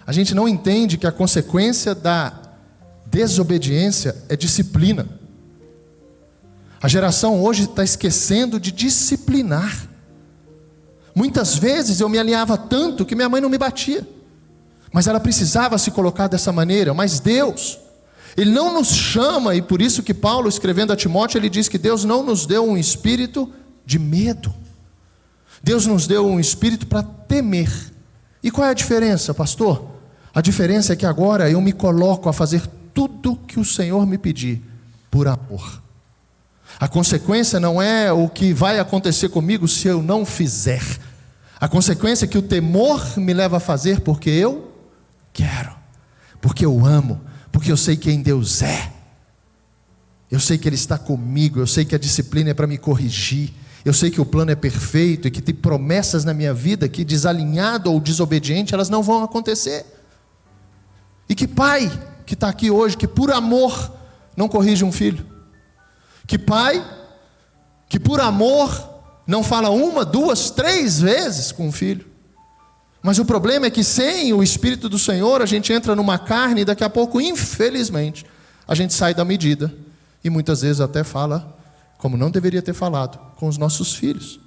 A gente não entende que a consequência da desobediência é disciplina. A geração hoje está esquecendo de disciplinar. Muitas vezes eu me alinhava tanto que minha mãe não me batia, mas ela precisava se colocar dessa maneira. Mas Deus, Ele não nos chama, e por isso que Paulo, escrevendo a Timóteo, ele diz que Deus não nos deu um espírito de medo. Deus nos deu um espírito para temer. E qual é a diferença, pastor? A diferença é que agora eu me coloco a fazer tudo que o Senhor me pedir, por amor. A consequência não é o que vai acontecer comigo se eu não fizer. A consequência é que o temor me leva a fazer porque eu quero, porque eu amo, porque eu sei quem Deus é. Eu sei que Ele está comigo, eu sei que a disciplina é para me corrigir. Eu sei que o plano é perfeito e que tem promessas na minha vida que, desalinhado ou desobediente, elas não vão acontecer. E que pai que está aqui hoje, que por amor não corrige um filho? Que pai que por amor não fala 1, 2, 3 vezes com o filho? Mas o problema é que sem o Espírito do Senhor a gente entra numa carne e daqui a pouco, infelizmente, a gente sai da medida e muitas vezes até fala como não deveria ter falado com os nossos filhos.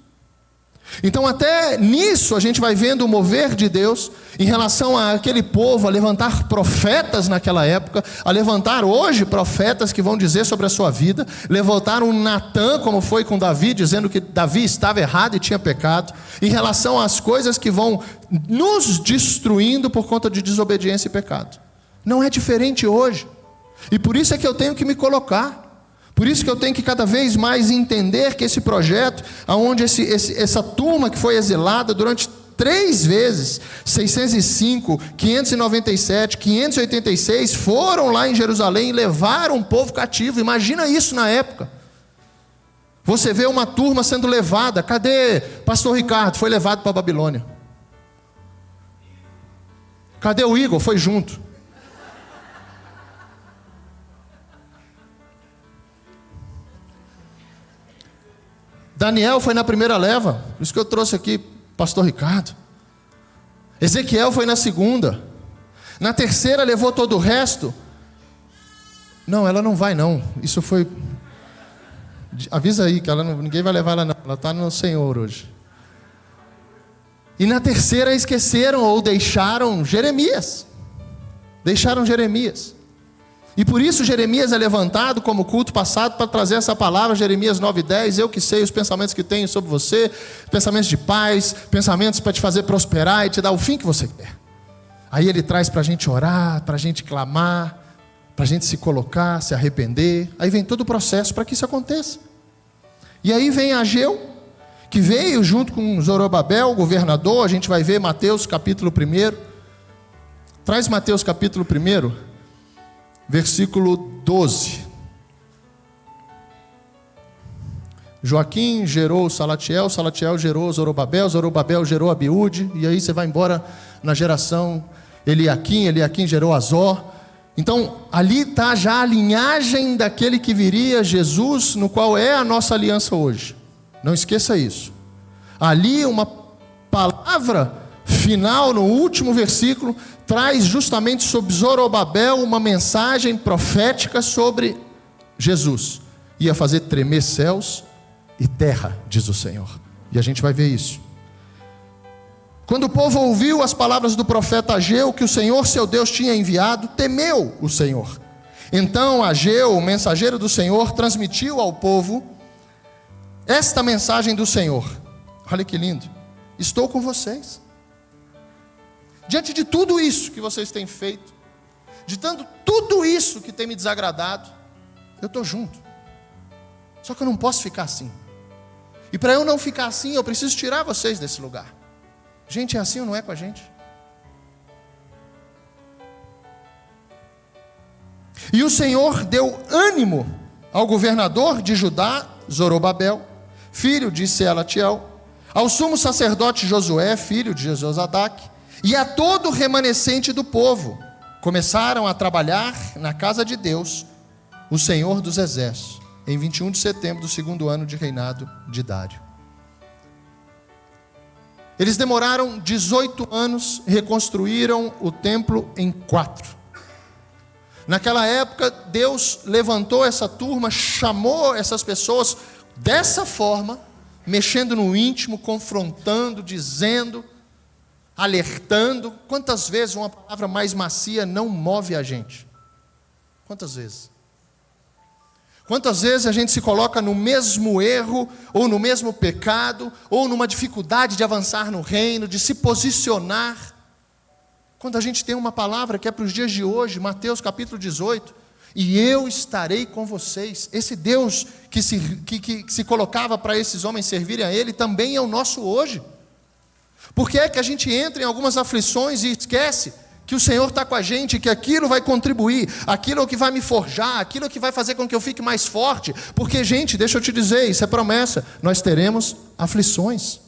Então até nisso a gente vai vendo o mover de Deus em relação àquele povo, a levantar profetas naquela época, a levantar hoje profetas que vão dizer sobre a sua vida, levantar um Natã, como foi com Davi, dizendo que Davi estava errado e tinha pecado, em relação às coisas que vão nos destruindo por conta de desobediência e pecado. Não é diferente hoje, e por isso é que eu tenho que me colocar. Por isso que eu tenho que cada vez mais entender que esse projeto, onde essa turma que foi exilada durante 3 vezes, 605, 597, 586, foram lá em Jerusalém e levaram o povo cativo. Imagina isso na época. Você vê uma turma sendo levada. Cadê pastor Ricardo? Foi levado para a Babilônia. Cadê o Igor? Foi junto. Daniel foi na primeira leva, por isso que eu trouxe aqui pastor Ricardo. Ezequiel foi na segunda. Na terceira levou todo o resto. Não, ela não vai não. Isso foi... Avisa aí que ela não... ninguém vai levar ela não. Ela está no Senhor hoje. E na terceira esqueceram ou deixaram Jeremias. Deixaram Jeremias. E por isso Jeremias é levantado como culto passado para trazer essa palavra, Jeremias 9:10, eu que sei os pensamentos que tenho sobre você, pensamentos de paz, pensamentos para te fazer prosperar e te dar o fim que você quer. Aí ele traz para a gente orar, para a gente clamar, para a gente se colocar, se arrepender. Aí vem todo o processo para que isso aconteça. E aí vem Ageu, que veio junto com Zorobabel, o governador. A gente vai ver Mateus capítulo 1. Traz Mateus capítulo 1. Versículo 12. Joaquim gerou Salatiel, Salatiel gerou Zorobabel, Zorobabel gerou Abiúde, e aí você vai embora na geração Eliaquim, Eliaquim gerou Azor. Então ali está já a linhagem daquele que viria, Jesus, no qual é a nossa aliança hoje. Não esqueça isso. Ali uma palavra final, no último versículo, traz justamente sobre Zorobabel uma mensagem profética sobre Jesus. Ia fazer tremer céus e terra, diz o Senhor. E a gente vai ver isso. Quando o povo ouviu as palavras do profeta Ageu, que o Senhor seu Deus tinha enviado, temeu o Senhor. Então Ageu, o mensageiro do Senhor, transmitiu ao povo esta mensagem do Senhor. Olha que lindo. Estou com vocês. Diante de tudo isso que vocês têm feito, de tudo isso que tem me desagradado, eu estou junto. Só que eu não posso ficar assim. E para eu não ficar assim, eu preciso tirar vocês desse lugar. Gente, é assim ou não é com a gente? E o Senhor deu ânimo ao governador de Judá, Zorobabel, filho de Sealatiel, ao sumo sacerdote Josué, filho de Josadaque, e a todo o remanescente do povo. Começaram a trabalhar na casa de Deus, o Senhor dos Exércitos, em 21 de setembro do 2º ano de reinado de Dário. Eles demoraram 18 anos, reconstruíram o templo em 4. Naquela época, Deus levantou essa turma, chamou essas pessoas dessa forma, mexendo no íntimo, confrontando, dizendo, alertando. Quantas vezes uma palavra mais macia não move a gente? Quantas vezes? Quantas vezes a gente se coloca no mesmo erro, ou no mesmo pecado, ou numa dificuldade de avançar no reino, de se posicionar, quando a gente tem uma palavra que é para os dias de hoje, Mateus capítulo 18, e eu estarei com vocês. Esse Deus que se colocava para esses homens servirem a Ele, também é o nosso hoje. Por que é que a gente entra em algumas aflições e esquece que o Senhor está com a gente, que aquilo vai contribuir, aquilo que vai me forjar, aquilo que vai fazer com que eu fique mais forte? Porque, gente, deixa eu te dizer, isso é promessa, nós teremos aflições.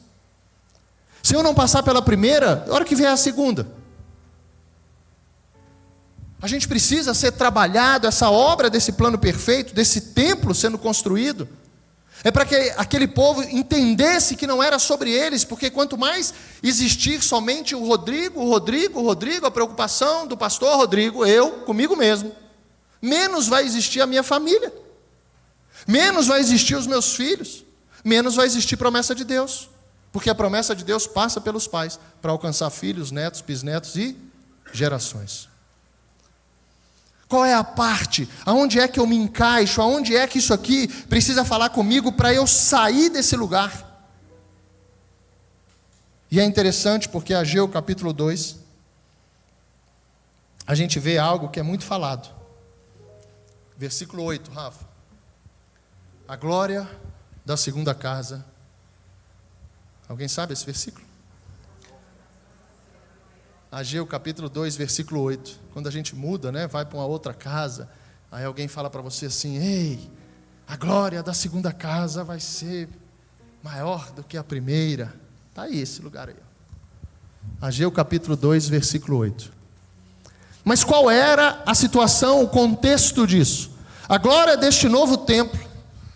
Se eu não passar pela primeira, a hora que vier a segunda, a gente precisa ser trabalhado, essa obra desse plano perfeito, desse templo sendo construído, é para que aquele povo entendesse que não era sobre eles, porque quanto mais existir somente o Rodrigo, a preocupação do pastor Rodrigo, eu, comigo mesmo, menos vai existir a minha família, menos vai existir os meus filhos, menos vai existir promessa de Deus, porque a promessa de Deus passa pelos pais, para alcançar filhos, netos, bisnetos e gerações. Qual é a parte? Aonde é que eu me encaixo? Aonde é que isso aqui precisa falar comigo para eu sair desse lugar? E é interessante porque Ageu capítulo 2, a gente vê algo que é muito falado. Versículo 8, Rafa. A glória da segunda casa. Alguém sabe esse versículo? Ageu capítulo 2, versículo 8. Quando a gente muda, né, vai para uma outra casa, aí alguém fala para você assim: ei, a glória da segunda casa vai ser maior do que a primeira. Está aí esse lugar aí. Ageu capítulo 2, versículo 8. Mas qual era a situação, o contexto disso? A glória deste novo templo,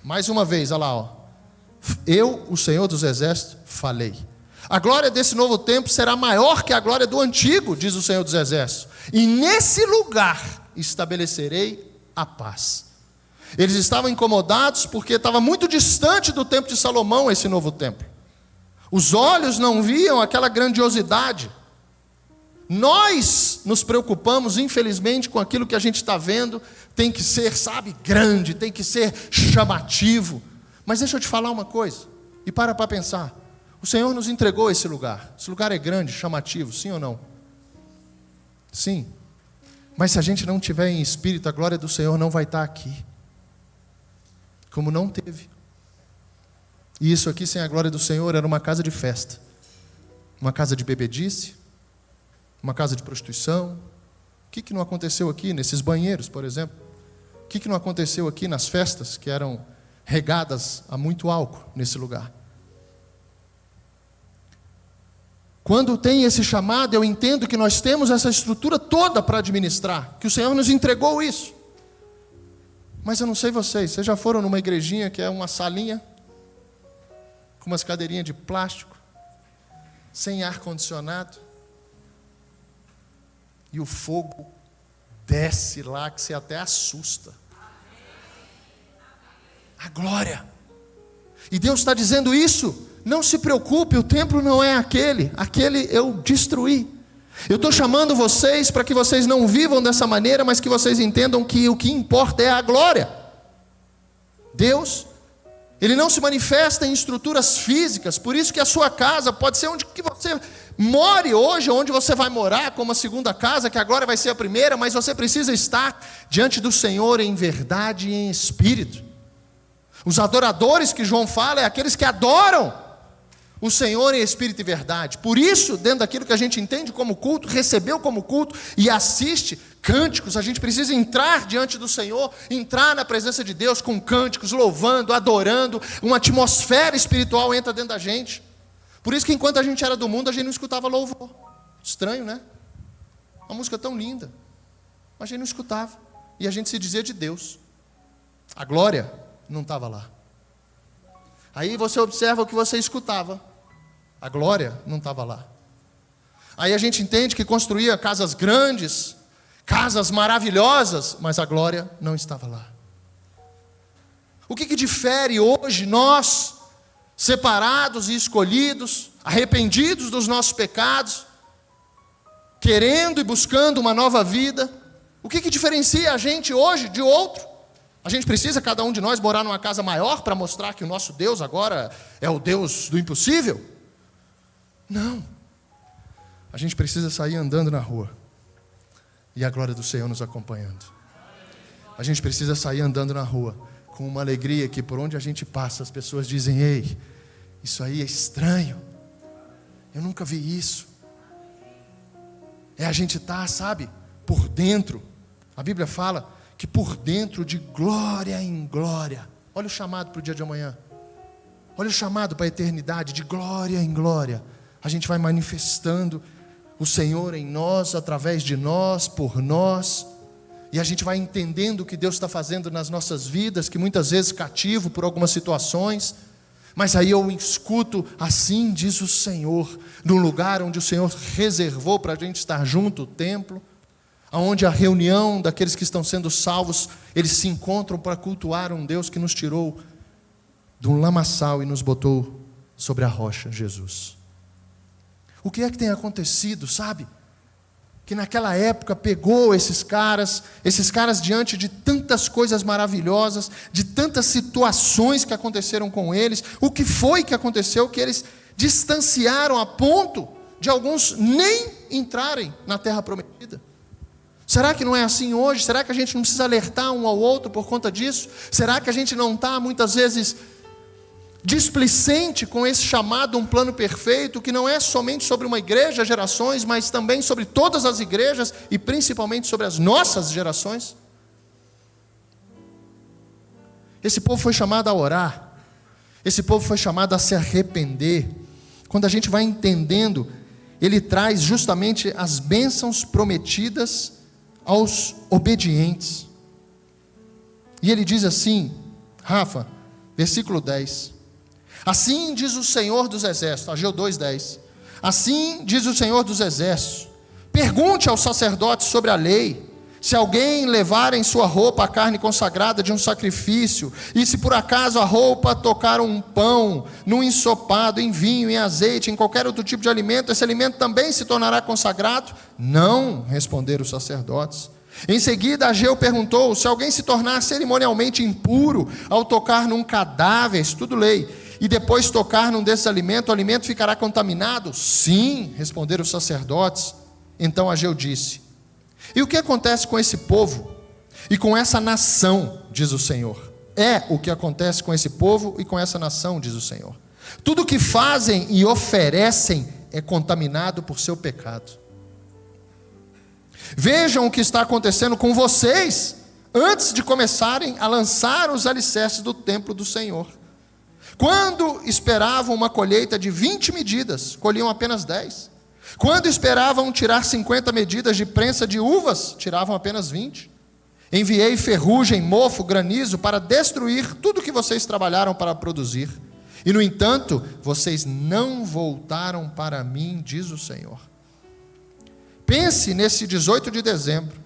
mais uma vez, olha lá, ó. Eu, o Senhor dos Exércitos, falei. A glória desse novo templo será maior que a glória do antigo, diz o Senhor dos Exércitos. E nesse lugar estabelecerei a paz. Eles estavam incomodados porque estava muito distante do templo de Salomão esse novo templo. Os olhos não viam aquela grandiosidade. Nós nos preocupamos, infelizmente, com aquilo que a gente está vendo. Tem que ser, sabe, grande, tem que ser chamativo. Mas deixa eu te falar uma coisa, e para pensar. O Senhor nos entregou esse lugar. Esse lugar é grande, chamativo, sim ou não? Sim. Mas se a gente não tiver em espírito, a glória do Senhor não vai estar aqui. Como não teve. E isso aqui, sem a glória do Senhor, era uma casa de festa. Uma casa de bebedice. Uma casa de prostituição. O que não aconteceu aqui nesses banheiros, por exemplo? O que não aconteceu aqui nas festas que eram regadas a muito álcool nesse lugar? Quando tem esse chamado, eu entendo que nós temos essa estrutura toda para administrar, que o Senhor nos entregou isso. Mas eu não sei vocês já foram numa igrejinha que é uma salinha, com umas cadeirinhas de plástico, sem ar-condicionado, e o fogo desce lá, que você até assusta. A glória. E Deus está dizendo isso. Não se preocupe, o templo não é aquele eu destruí. Eu estou chamando vocês para que vocês não vivam dessa maneira, mas que vocês entendam que o que importa é a glória. Deus, Ele não se manifesta em estruturas físicas, por isso que a sua casa pode ser onde que você more hoje, onde você vai morar, como a segunda casa, que a glória vai ser a primeira, mas você precisa estar diante do Senhor em verdade e em espírito. Os adoradores que João fala é aqueles que adoram o Senhor em espírito e verdade. Por isso, dentro daquilo que a gente entende como culto, recebeu como culto e assiste cânticos, a gente precisa entrar diante do Senhor, entrar na presença de Deus com cânticos, louvando, adorando, uma atmosfera espiritual entra dentro da gente. Por isso que enquanto a gente era do mundo, a gente não escutava louvor. Estranho, né? Uma música tão linda, mas a gente não escutava. E a gente se dizia de Deus. A glória não estava lá. Aí você observa o que você escutava. A glória não estava lá. Aí a gente entende que construía casas grandes, casas maravilhosas, mas a glória não estava lá. O que difere hoje nós, separados e escolhidos, arrependidos dos nossos pecados, querendo e buscando uma nova vida, o que diferencia a gente hoje de outro? A gente precisa, cada um de nós, morar numa casa maior para mostrar que o nosso Deus agora é o Deus do impossível? Não. A gente precisa sair andando na rua e a glória do Senhor nos acompanhando. A gente precisa sair andando na rua com uma alegria que por onde a gente passa as pessoas dizem: ei, isso aí é estranho, eu nunca vi isso. É a gente estar, sabe, por dentro. A Bíblia fala que por dentro, de glória em glória. Olha o chamado para o dia de amanhã. Olha o chamado para a eternidade, de glória em glória. A gente vai manifestando o Senhor em nós, através de nós, por nós. E a gente vai entendendo o que Deus está fazendo nas nossas vidas, que muitas vezes cativo por algumas situações. Mas aí eu escuto: assim diz o Senhor, no lugar onde o Senhor reservou para a gente estar junto, o templo, onde a reunião daqueles que estão sendo salvos, eles se encontram para cultuar um Deus que nos tirou de um lamaçal e nos botou sobre a rocha, Jesus. O que é que tem acontecido, sabe? Que naquela época pegou esses caras diante de tantas coisas maravilhosas, de tantas situações que aconteceram com eles. O que foi que aconteceu? Que eles distanciaram a ponto de alguns nem entrarem na terra prometida. Será que não é assim hoje? Será que a gente não precisa alertar um ao outro por conta disso? Será que a gente não está muitas vezes displicente com esse chamado, um plano perfeito, que não é somente sobre uma igreja, gerações, mas também sobre todas as igrejas e principalmente sobre as nossas gerações? Esse povo foi chamado a orar, esse povo foi chamado a se arrepender. Quando a gente vai entendendo, ele traz justamente as bênçãos prometidas aos obedientes. E ele diz assim, Rafa, versículo 10: assim diz o Senhor dos Exércitos, Ageu 2:10. Assim diz o Senhor dos Exércitos: pergunte aos sacerdotes sobre a lei, se alguém levar em sua roupa a carne consagrada de um sacrifício, e se por acaso a roupa tocar um pão, num ensopado, em vinho, em azeite, em qualquer outro tipo de alimento, esse alimento também se tornará consagrado? Não, responderam os sacerdotes. Em seguida, Ageu perguntou: se alguém se tornar cerimonialmente impuro ao tocar num cadáver, isso tudo lei, e depois tocar num desses alimentos, o alimento ficará contaminado? Sim, responderam os sacerdotes. Então Ageu disse: e o que acontece com esse povo e com essa nação, diz o Senhor? É o que acontece com esse povo e com essa nação, diz o Senhor. Tudo o que fazem e oferecem é contaminado por seu pecado. Vejam o que está acontecendo com vocês antes de começarem a lançar os alicerces do templo do Senhor. Quando esperavam uma colheita de 20 medidas, colhiam apenas 10. Quando esperavam tirar 50 medidas de prensa de uvas, tiravam apenas 20. Enviei ferrugem, mofo, granizo para destruir tudo que vocês trabalharam para produzir. E no entanto, vocês não voltaram para mim, diz o Senhor. Pense nesse 18 de dezembro,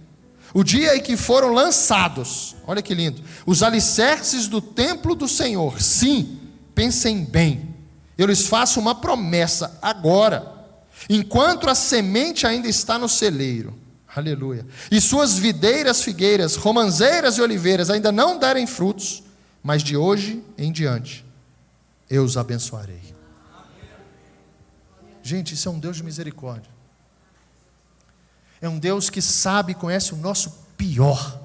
o dia em que foram lançados, olha que lindo, os alicerces do templo do Senhor. Sim, pensem bem, eu lhes faço uma promessa agora, enquanto a semente ainda está no celeiro, aleluia, e suas videiras, figueiras, romãzeiras e oliveiras ainda não derem frutos, mas de hoje em diante eu os abençoarei. Gente, isso é um Deus de misericórdia. É um Deus que sabe e conhece o nosso pior.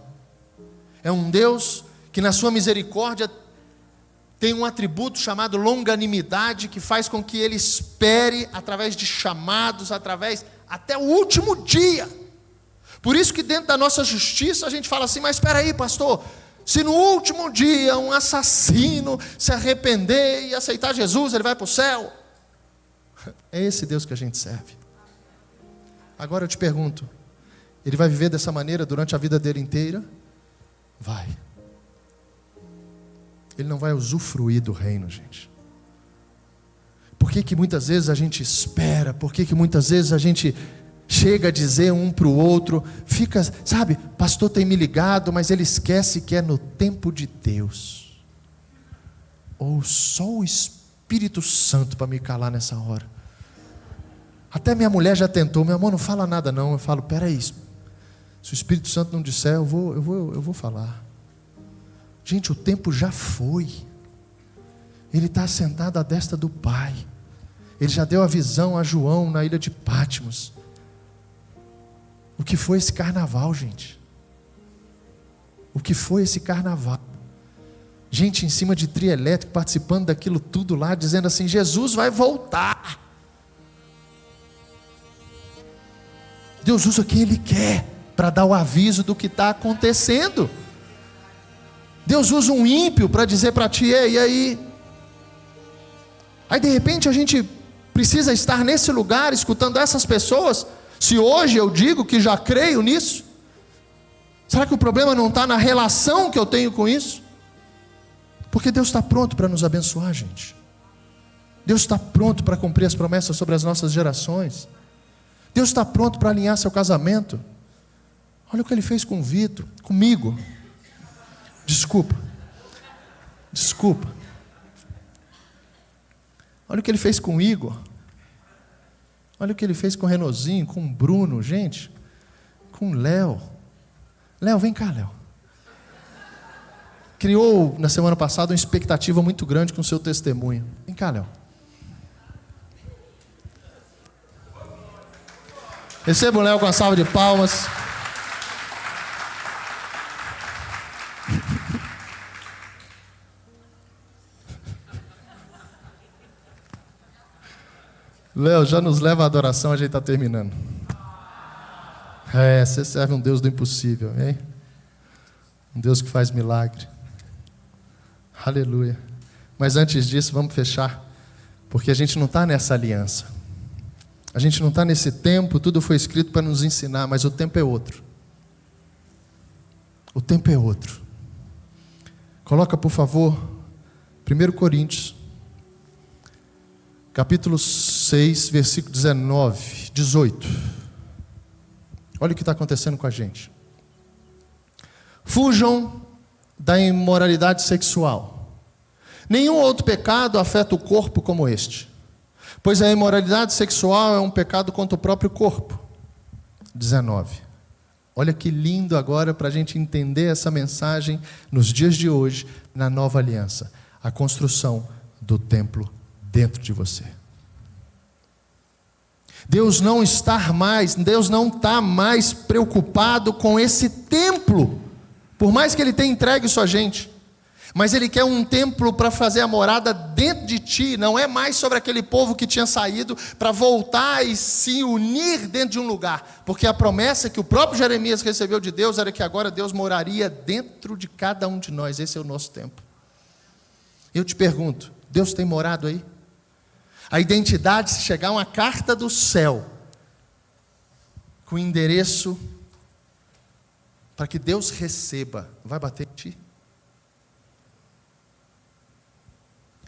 É um Deus que na sua misericórdia tem um atributo chamado longanimidade, que faz com que ele espere através de chamados, até o último dia. Por isso que dentro da nossa justiça a gente fala assim: mas espera aí, pastor, se no último dia um assassino se arrepender e aceitar Jesus, ele vai para o céu. É esse Deus que a gente serve. Agora eu te pergunto, ele vai viver dessa maneira durante a vida dele inteira? Vai. Ele não vai usufruir do reino, gente. Por que muitas vezes a gente espera? Por que muitas vezes a gente chega a dizer um para o outro, fica, sabe, pastor tem me ligado, mas ele esquece que é no tempo de Deus. Ou só o Espírito Santo para me calar nessa hora. Até minha mulher já tentou: meu amor, não fala nada não. Eu falo: peraí, se o Espírito Santo não disser, eu vou falar. Gente, o tempo já foi. Ele está sentado à destra do Pai. Ele já deu a visão a João na ilha de Patmos. O que foi esse carnaval, gente? O que foi esse carnaval? Gente em cima de trio elétrico, participando daquilo tudo lá, dizendo assim: Jesus vai voltar. Deus usa quem Ele quer para dar o aviso do que está acontecendo. Deus usa um ímpio para dizer para ti: ei, e aí? Aí de repente a gente precisa estar nesse lugar, escutando essas pessoas. Se hoje eu digo que já creio nisso, será que o problema não está na relação que eu tenho com isso? Porque Deus está pronto para nos abençoar, gente. Deus está pronto para cumprir as promessas sobre as nossas gerações. Deus está pronto para alinhar seu casamento. Olha o que Ele fez com o Vitor, comigo. Desculpa. Olha o que Ele fez com o Igor. Olha o que Ele fez com o Renozinho, com o Bruno, gente. Com o Léo. Léo, vem cá, Léo. Criou na semana passada uma expectativa muito grande com o seu testemunho. Vem cá, Léo. Receba o Léo com a salva de palmas. Léo, já nos leva à adoração, a gente está terminando. Você serve um Deus do impossível, hein? Um Deus que faz milagre. Aleluia. Mas antes disso, vamos fechar, porque a gente não está nessa aliança. A gente não está nesse tempo, tudo foi escrito para nos ensinar, mas o tempo é outro. O tempo é outro. Coloca, por favor, 1 Coríntios, capítulo 6, versículo 18. Olha o que está acontecendo com a gente. Fujam da imoralidade sexual. Nenhum outro pecado afeta o corpo como este. Pois a imoralidade sexual é um pecado contra o próprio corpo. 19. Olha que lindo agora para a gente entender essa mensagem nos dias de hoje, na nova aliança. A construção do templo dentro de você. Deus não está mais preocupado com esse templo, por mais que Ele tenha entregue isso a gente. Mas Ele quer um templo para fazer a morada dentro de ti. Não é mais sobre aquele povo que tinha saído para voltar e se unir dentro de um lugar. Porque a promessa que o próprio Jeremias recebeu de Deus era que agora Deus moraria dentro de cada um de nós. Esse é o nosso tempo. Eu te pergunto, Deus tem morado aí? A identidade, se chegar uma carta do céu com endereço para que Deus receba, vai bater em ti?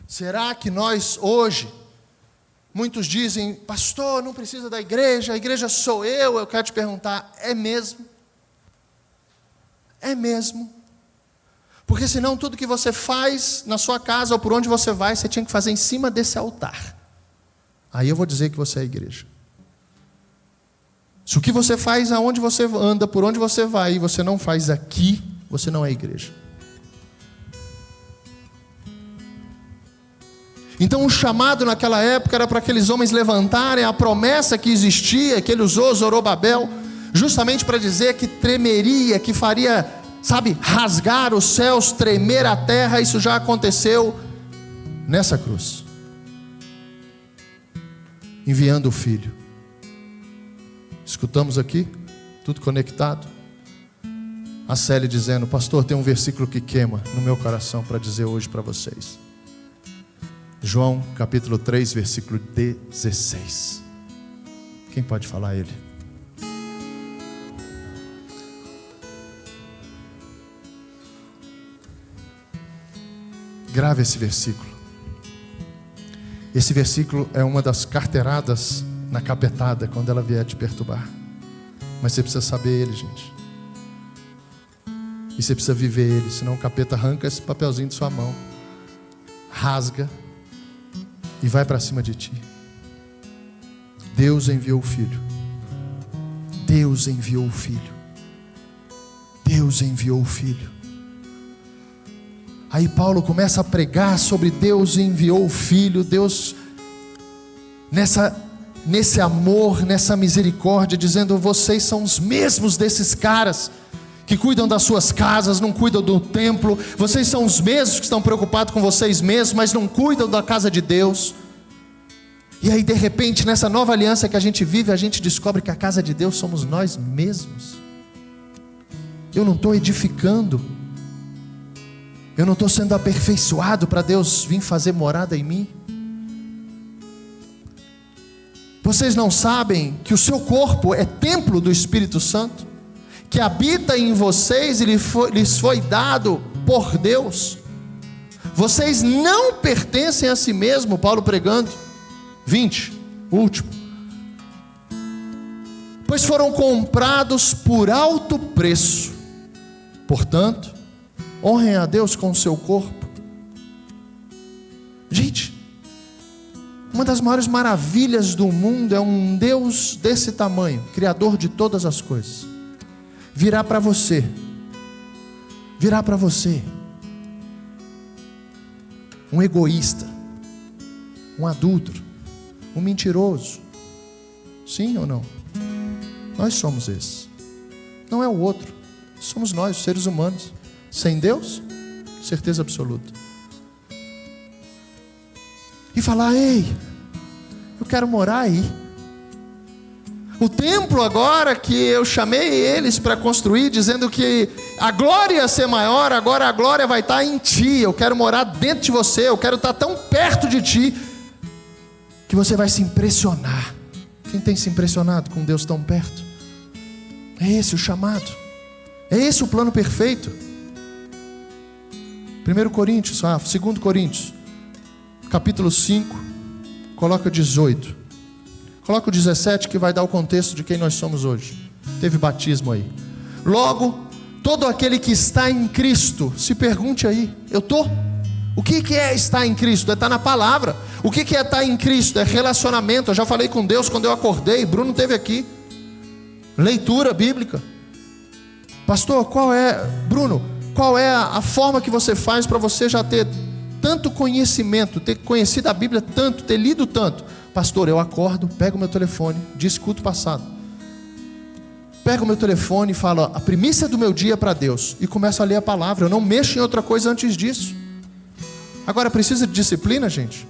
Será que nós hoje, muitos dizem: pastor, não precisa da igreja, a igreja sou eu. Eu quero te perguntar, é mesmo? É mesmo? Porque senão tudo que você faz na sua casa ou por onde você vai, você tinha que fazer em cima desse altar. Aí eu vou dizer que você é a igreja. Se o que você faz aonde você anda, por onde você vai, e você não faz aqui, você não é a igreja. Então o chamado naquela época era para aqueles homens levantarem a promessa que existia, que ele usou, Zorobabel, justamente para dizer que tremeria, que faria, rasgar os céus, tremer a terra. Isso já aconteceu nessa cruz, enviando o Filho. Escutamos aqui, tudo conectado. A Célia dizendo: pastor, tem um versículo que queima no meu coração para dizer hoje para vocês. João capítulo 3, versículo 16. Quem pode falar ele? Grave esse versículo. Esse versículo é uma das carteiradas na capetada quando ela vier te perturbar. Mas você precisa saber ele, gente. E você precisa viver ele, senão o capeta arranca esse papelzinho de sua mão, rasga e vai para cima de ti. Deus enviou o Filho. Deus enviou o Filho. Deus enviou o Filho. Aí Paulo começa a pregar sobre Deus enviou o Filho. Deus, nesse amor, nessa misericórdia, dizendo: vocês são os mesmos desses caras que cuidam das suas casas, não cuidam do templo. Vocês são os mesmos que estão preocupados com vocês mesmos, mas não cuidam da casa de Deus. E aí de repente, nessa nova aliança que a gente vive, a gente descobre que a casa de Deus somos nós mesmos. Eu não estou edificando, eu não estou sendo aperfeiçoado para Deus vir fazer morada em mim. Vocês não sabem que o seu corpo é templo do Espírito Santo, que habita em vocês e lhes foi dado por Deus? Vocês não pertencem a si mesmo. Paulo pregando. 20, último. Pois foram comprados por alto preço. Portanto, honrem a Deus com o seu corpo. Gente, uma das maiores maravilhas do mundo é um Deus desse tamanho, Criador de todas as coisas, virar para você um egoísta, um adúltero, um mentiroso. Sim ou não? Nós somos esse. Não é o outro. Somos nós, os seres humanos. Sem Deus, certeza absoluta. E falar: ei, eu quero morar aí. O templo agora que eu chamei eles para construir, dizendo que a glória ia ser maior, agora a glória vai estar em ti. Eu quero morar dentro de você, eu quero estar tão perto de ti que você vai se impressionar. Quem tem se impressionado com Deus tão perto? É esse o chamado, é esse o plano perfeito. 2 Coríntios, capítulo 5, coloca 18. Coloca o 17 que vai dar o contexto de quem nós somos hoje. Teve batismo aí. Logo, todo aquele que está em Cristo, se pergunte aí: eu estou? O que é estar em Cristo? É estar na palavra. O que é estar em Cristo? É relacionamento. Eu já falei com Deus quando eu acordei. Bruno esteve aqui. Leitura bíblica. Pastor, Bruno, qual é a forma que você faz para você já ter tanto conhecimento, ter conhecido a Bíblia tanto, ter lido tanto? Pastor, eu acordo, pego o meu telefone, diz culto passado, pego o meu telefone e falo a primícia do meu dia para Deus, e começo a ler a palavra. Eu não mexo em outra coisa antes disso. Agora, precisa de disciplina, gente?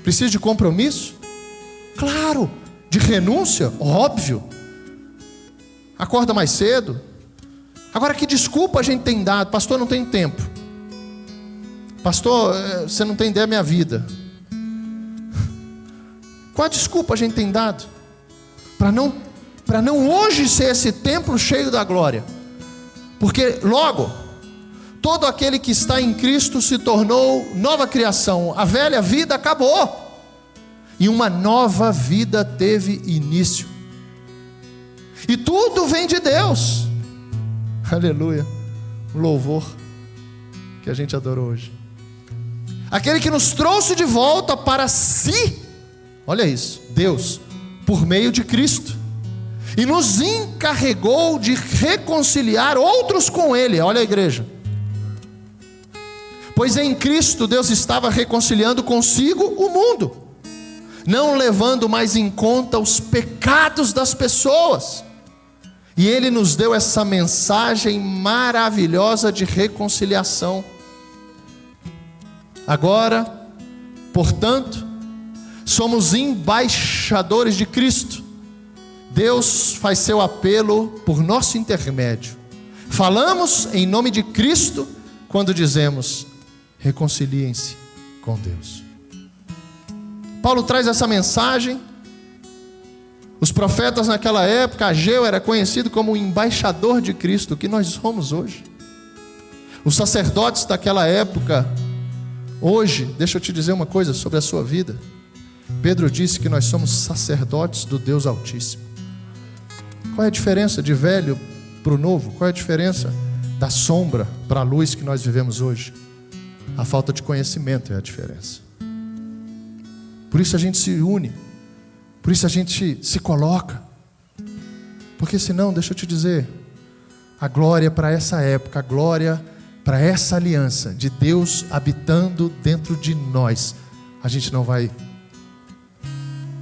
Precisa de compromisso? Claro. De renúncia? Óbvio. Acorda mais cedo. Agora, que desculpa a gente tem dado? Pastor, não tenho tempo. Pastor, você não tem ideia da minha vida. Qual a desculpa a gente tem dado? Para não hoje ser esse templo cheio da glória. Porque logo, todo aquele que está em Cristo se tornou nova criação. A velha vida acabou e uma nova vida teve início. E tudo vem de Deus. Aleluia. O louvor que a gente adorou hoje. Aquele que nos trouxe de volta para si. Olha isso, Deus, por meio de Cristo, e nos encarregou de reconciliar outros com Ele. Olha a igreja. Pois em Cristo Deus estava reconciliando consigo o mundo, não levando mais em conta os pecados das pessoas. E Ele nos deu essa mensagem maravilhosa de reconciliação. Agora, Portanto, somos embaixadores de Cristo. Deus faz seu apelo por nosso intermédio. Falamos em nome de Cristo quando dizemos: reconciliem-se com Deus. Paulo traz essa mensagem. Os profetas naquela época, Ageu era conhecido como o embaixador de Cristo, o que nós somos hoje. Os sacerdotes daquela época, hoje, deixa eu te dizer uma coisa sobre a sua vida. Pedro disse que nós somos sacerdotes do Deus Altíssimo. Qual é a diferença de velho para o novo? Qual é a diferença da sombra para a luz que nós vivemos hoje? A falta de conhecimento é a diferença. Por isso a gente se une, por isso a gente se coloca, porque senão, deixa eu te dizer, a glória para essa época, a glória para essa aliança de Deus habitando dentro de nós, a gente não vai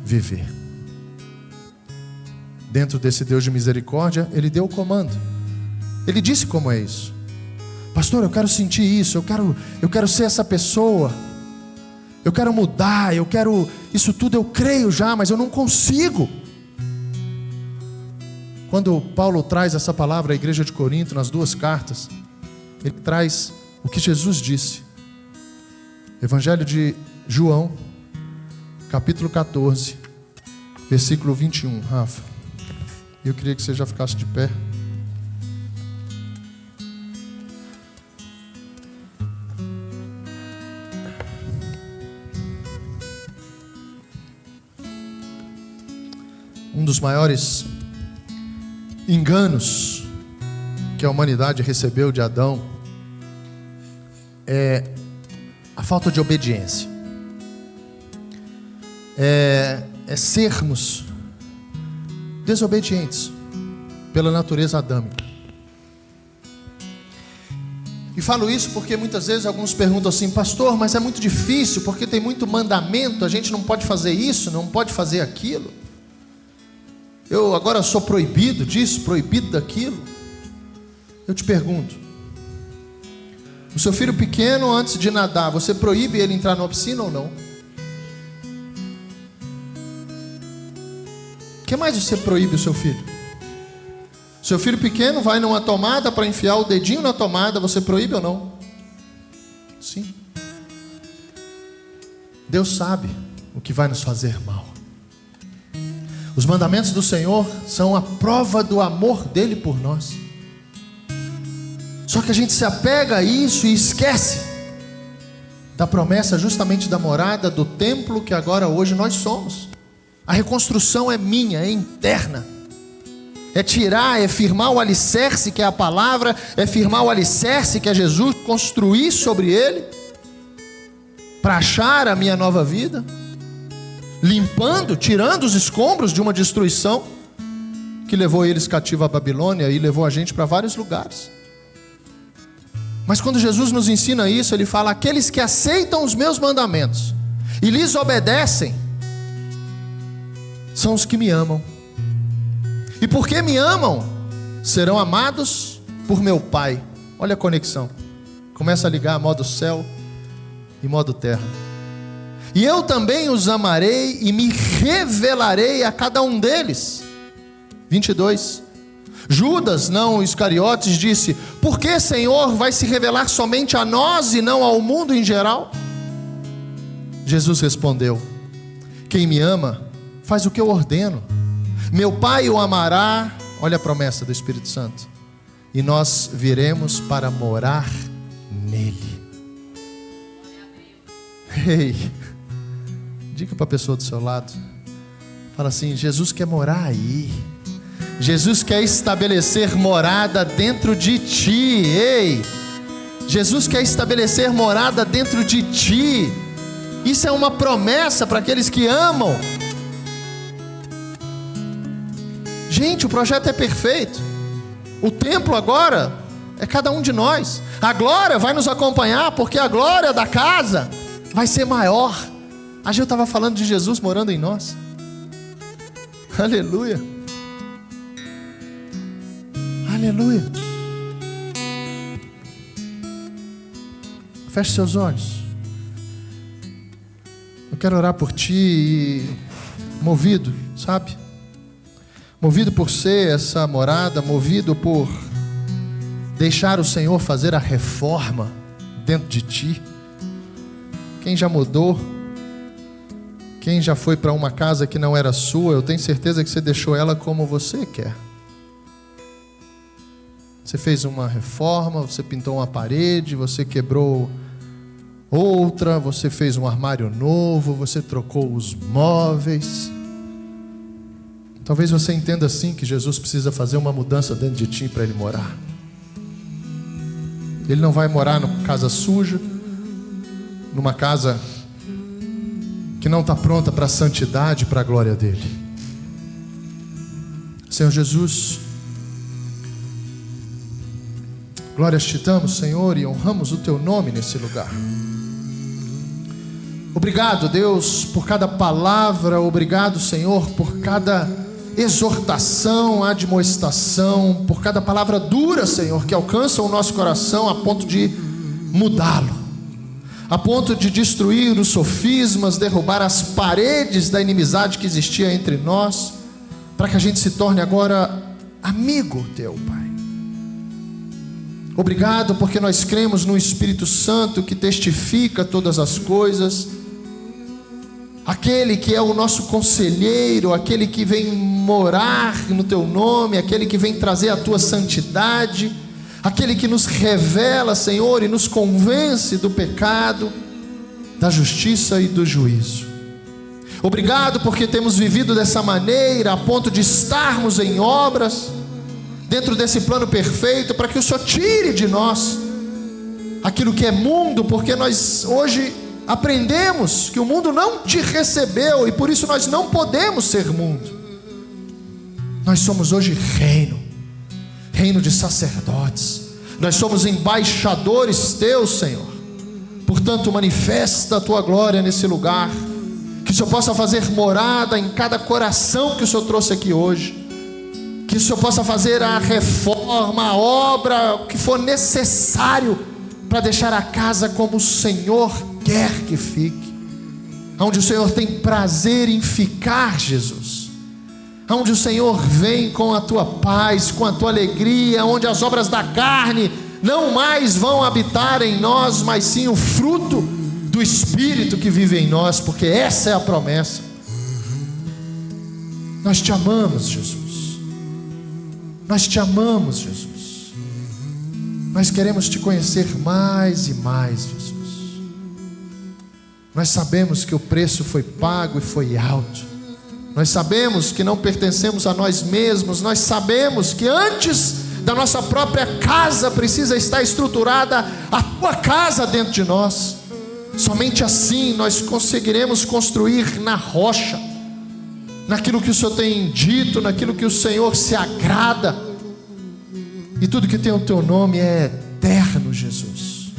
viver. Dentro desse Deus de misericórdia, Ele deu o comando. Ele disse como é isso. Pastor, eu quero sentir isso, eu quero ser essa pessoa, eu quero mudar, isso tudo eu creio já, mas eu não consigo. Quando Paulo traz essa palavra à igreja de Corinto, nas 2 cartas, ele traz o que Jesus disse. Evangelho de João, capítulo 14, versículo 21, Rafa. Eu queria que você já ficasse de pé. Um dos maiores enganos que a humanidade recebeu de Adão é a falta de obediência. É sermos desobedientes pela natureza adâmica. E falo isso porque muitas vezes alguns perguntam assim: pastor, mas é muito difícil porque tem muito mandamento, a gente não pode fazer isso, não pode fazer aquilo. Eu agora sou proibido disso, proibido daquilo. Eu te pergunto, o seu filho pequeno, antes de nadar, você proíbe ele entrar na piscina ou não? O que mais você proíbe o seu filho? Seu filho pequeno vai numa tomada para enfiar o dedinho na tomada, você proíbe ou não? Sim. Deus sabe o que vai nos fazer mal. Os mandamentos do Senhor são a prova do amor dele por nós. Só que a gente se apega a isso e esquece da promessa justamente da morada, do templo que agora hoje nós somos. A reconstrução é minha, é interna. É tirar, é firmar o alicerce que é a palavra, é firmar o alicerce que é Jesus, construir sobre ele, para achar a minha nova vida, limpando, tirando os escombros de uma destruição que levou eles cativo à Babilônia e levou a gente para vários lugares. Mas quando Jesus nos ensina isso, ele fala: aqueles que aceitam os meus mandamentos e lhes obedecem são os que me amam. E porque me amam, serão amados por meu Pai. Olha a conexão. Começa a ligar modo céu e modo terra. E eu também os amarei e me revelarei a cada um deles. 22. Judas, não Iscariotes, disse: por que, Senhor, vai se revelar somente a nós e não ao mundo em geral? Jesus respondeu: quem me ama faz o que eu ordeno. Meu Pai o amará, olha a promessa do Espírito Santo, e nós viremos para morar nele. Ei, diga para a pessoa do seu lado, fala assim: Jesus quer morar aí. Jesus quer estabelecer morada dentro de ti. Ei, Jesus quer estabelecer morada dentro de ti. Isso é uma promessa para aqueles que amam. Gente, o projeto é perfeito. O templo agora é cada um de nós. A glória vai nos acompanhar, porque a glória da casa vai ser maior. A gente estava falando de Jesus morando em nós. Aleluia. Aleluia. Feche seus olhos. quero orar por ti e movido, sabe? Movido por ser essa morada, movido por deixar o Senhor fazer a reforma dentro de ti. Quem já mudou, quem já foi para uma casa que não era sua, eu tenho certeza que você deixou ela como você quer. Você fez uma reforma, você pintou uma parede, você quebrou outra, você fez um armário novo, você trocou os móveis. Talvez você entenda assim que Jesus precisa fazer uma mudança dentro de ti para Ele morar. Ele não vai morar numa casa suja, numa casa que não está pronta para a santidade e para a glória dEle. Senhor Jesus, glórias te damos, Senhor, e honramos o Teu nome nesse lugar. Obrigado, Deus, por cada palavra. Obrigado, Senhor, por cada exortação, admoestação, por cada palavra dura, Senhor, que alcança o nosso coração a ponto de mudá-lo, a ponto de destruir os sofismas, derrubar as paredes da inimizade que existia entre nós, para que a gente se torne agora amigo Teu, Pai. Obrigado porque nós cremos no Espírito Santo que testifica todas as coisas, aquele que é o nosso conselheiro, aquele que vem morar no Teu nome, aquele que vem trazer a Tua santidade, aquele que nos revela, Senhor, e nos convence do pecado, da justiça e do juízo. Obrigado porque temos vivido dessa maneira, a ponto de estarmos em obras, dentro desse plano perfeito, para que o Senhor tire de nós aquilo que é mundo, porque nós hoje aprendemos que o mundo não te recebeu e por isso nós não podemos ser mundo. Nós somos hoje reino de sacerdotes, nós somos embaixadores Teus, Senhor. Portanto, manifesta a Tua glória nesse lugar, que o Senhor possa fazer morada em cada coração que o Senhor trouxe aqui hoje, que o Senhor possa fazer a reforma, a obra, o que for necessário para deixar a casa como o Senhor quer que fique, onde o Senhor tem prazer em ficar, Jesus, onde o Senhor vem com a Tua paz, com a Tua alegria, onde as obras da carne não mais vão habitar em nós, mas sim o fruto do Espírito que vive em nós, porque essa é a promessa. Nós Te amamos, Jesus. Nós Te amamos, Jesus. Nós queremos Te conhecer mais e mais, Jesus. Nós sabemos que o preço foi pago e foi alto. Nós sabemos que não pertencemos a nós mesmos. Nós sabemos que antes da nossa própria casa precisa estar estruturada a Tua casa dentro de nós. Somente assim nós conseguiremos construir na rocha, naquilo que o Senhor tem dito, naquilo que o Senhor se agrada. E tudo que tem o Teu nome é eterno, Jesus.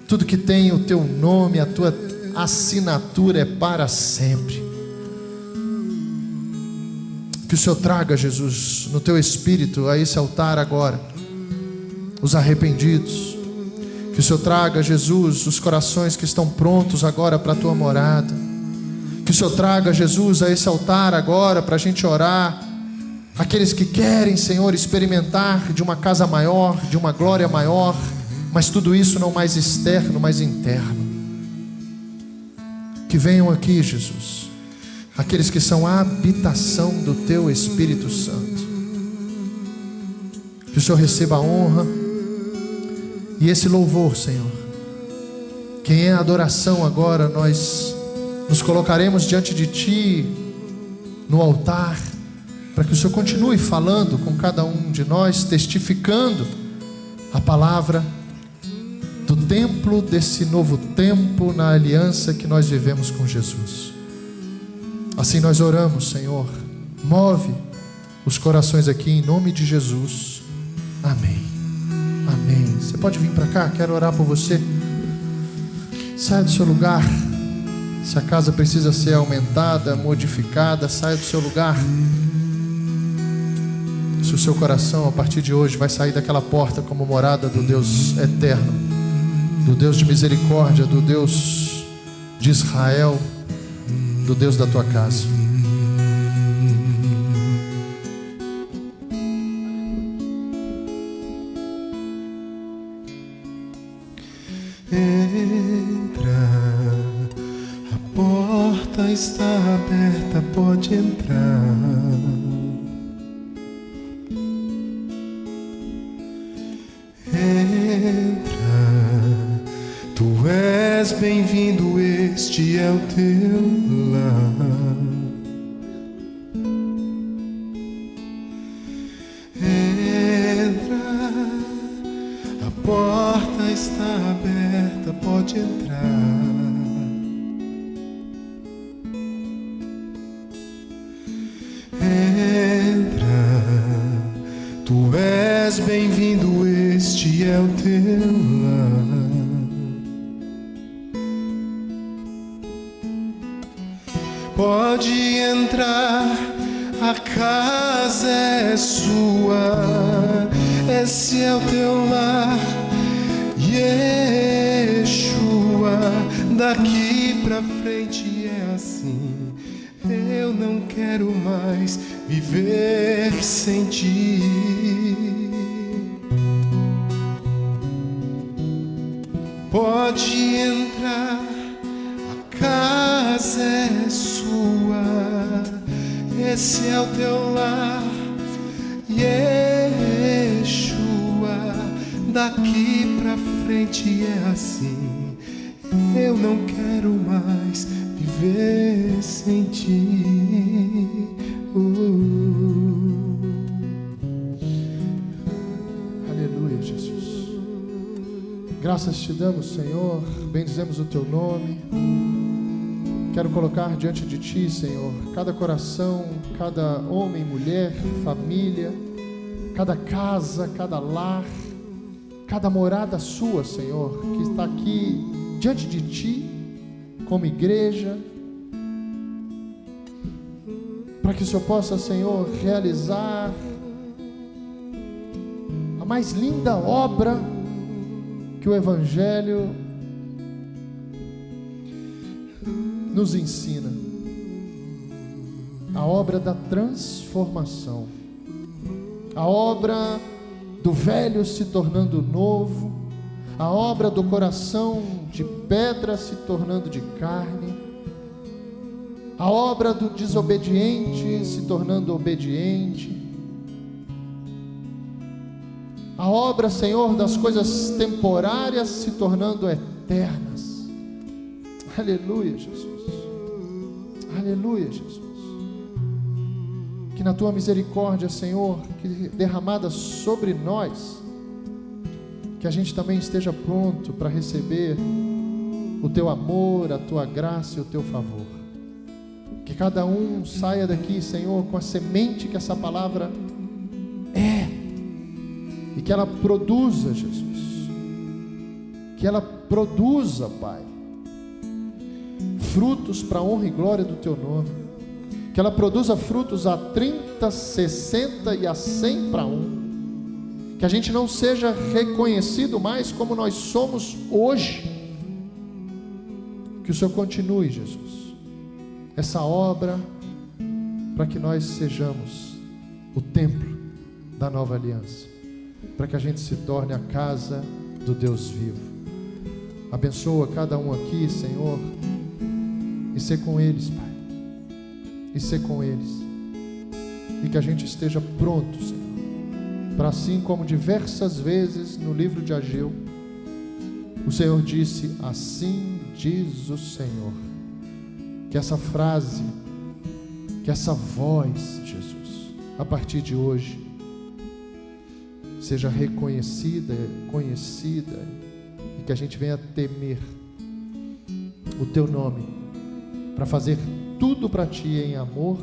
Tudo que tem o Teu nome, a Tua assinatura é para sempre. Que o Senhor traga, Jesus, no Teu Espírito a esse altar agora os arrependidos. Que o Senhor traga, Jesus, os corações que estão prontos agora para a Tua morada. Que o Senhor traga, Jesus, a esse altar agora para a gente orar. Aqueles que querem, Senhor, experimentar de uma casa maior, de uma glória maior, mas tudo isso não mais externo, mas interno. Que venham aqui, Jesus, aqueles que são a habitação do Teu Espírito Santo. Que o Senhor receba a honra e esse louvor, Senhor. Quem é a adoração agora, nós nos colocaremos diante de Ti no altar, para que o Senhor continue falando com cada um de nós, testificando a palavra do templo, desse novo tempo na aliança que nós vivemos com Jesus. Assim nós oramos, Senhor. Move os corações aqui em nome de Jesus. Amém. Amém. Você pode vir para cá, quero orar por você. Saia do seu lugar. Se a casa precisa ser aumentada, modificada, saia do seu lugar. Se o seu coração a partir de hoje vai sair daquela porta como morada do Deus eterno, do Deus de misericórdia, do Deus de Israel, do Deus da tua casa. Entra, a porta está aberta, pode entrar. Entra, tu és bem-vindo, este é o teu lar. Entra, a porta está aberta, pode entrar. Entra, tu és bem-vindo, este é o teu lar. Pode entrar, a casa é sua, esse é o teu lar. Yeshua, daqui pra frente é assim. Eu não quero mais viver sem ti. Pode entrar, a casa é sua, esse é o teu lar. Yeshua, daqui pra frente é assim. Eu não quero mais viver sem ti. Aleluia, Jesus. Graças te damos, Senhor, bendizemos o teu nome. Quero colocar diante de ti, Senhor, cada coração, cada homem, mulher, família, cada casa, cada lar, cada morada sua, Senhor, que está aqui diante de ti, como igreja, para que o Senhor possa, Senhor, realizar a mais linda obra que o Evangelho nos ensina, a obra da transformação, a obra do velho se tornando novo, a obra do coração de pedra se tornando de carne, a obra do desobediente se tornando obediente, a obra, Senhor, das coisas temporárias se tornando eternas. Aleluia, Jesus. Aleluia, Jesus. Que na tua misericórdia, Senhor, que derramada sobre nós, que a gente também esteja pronto para receber o teu amor, a tua graça e o teu favor. Que cada um saia daqui, Senhor, com a semente que essa palavra é, e que ela produza, Jesus, que ela produza, Pai, frutos para a honra e glória do teu nome, que ela produza frutos a 30, 60 e a 100 para 1, que a gente não seja reconhecido mais como nós somos hoje. Que o Senhor continue, Jesus, essa obra, para que nós sejamos o templo da nova aliança, para que a gente se torne a casa do Deus vivo. Abençoa cada um aqui, Senhor, e ser com eles, Pai, e ser com eles, e que a gente esteja pronto, Senhor, para, assim como diversas vezes no livro de Ageu, o Senhor disse: assim diz o Senhor. Que essa frase, que essa voz, Jesus, a partir de hoje, seja reconhecida, conhecida, e que a gente venha temer o teu nome, para fazer tudo para ti em amor,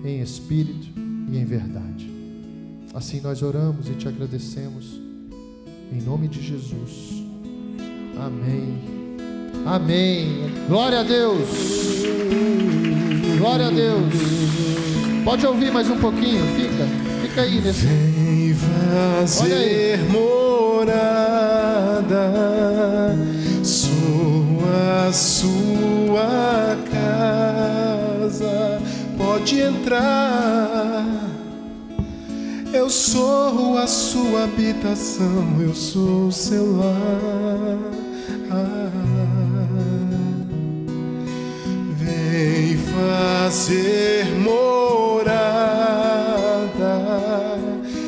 em espírito e em verdade. Assim nós oramos e te agradecemos, em nome de Jesus. Amém. Amém. Glória a Deus. Glória a Deus. Pode ouvir mais um pouquinho. Fica aí nesse. Vem fazer morada morada, sou a sua casa, pode entrar. Eu sou a sua habitação, eu sou o seu lar. Vem fazer morada,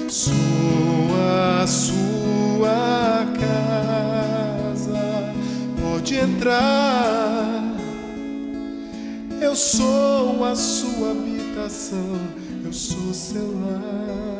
sou a sua casa, pode entrar. Eu sou a sua habitação, eu sou seu lar.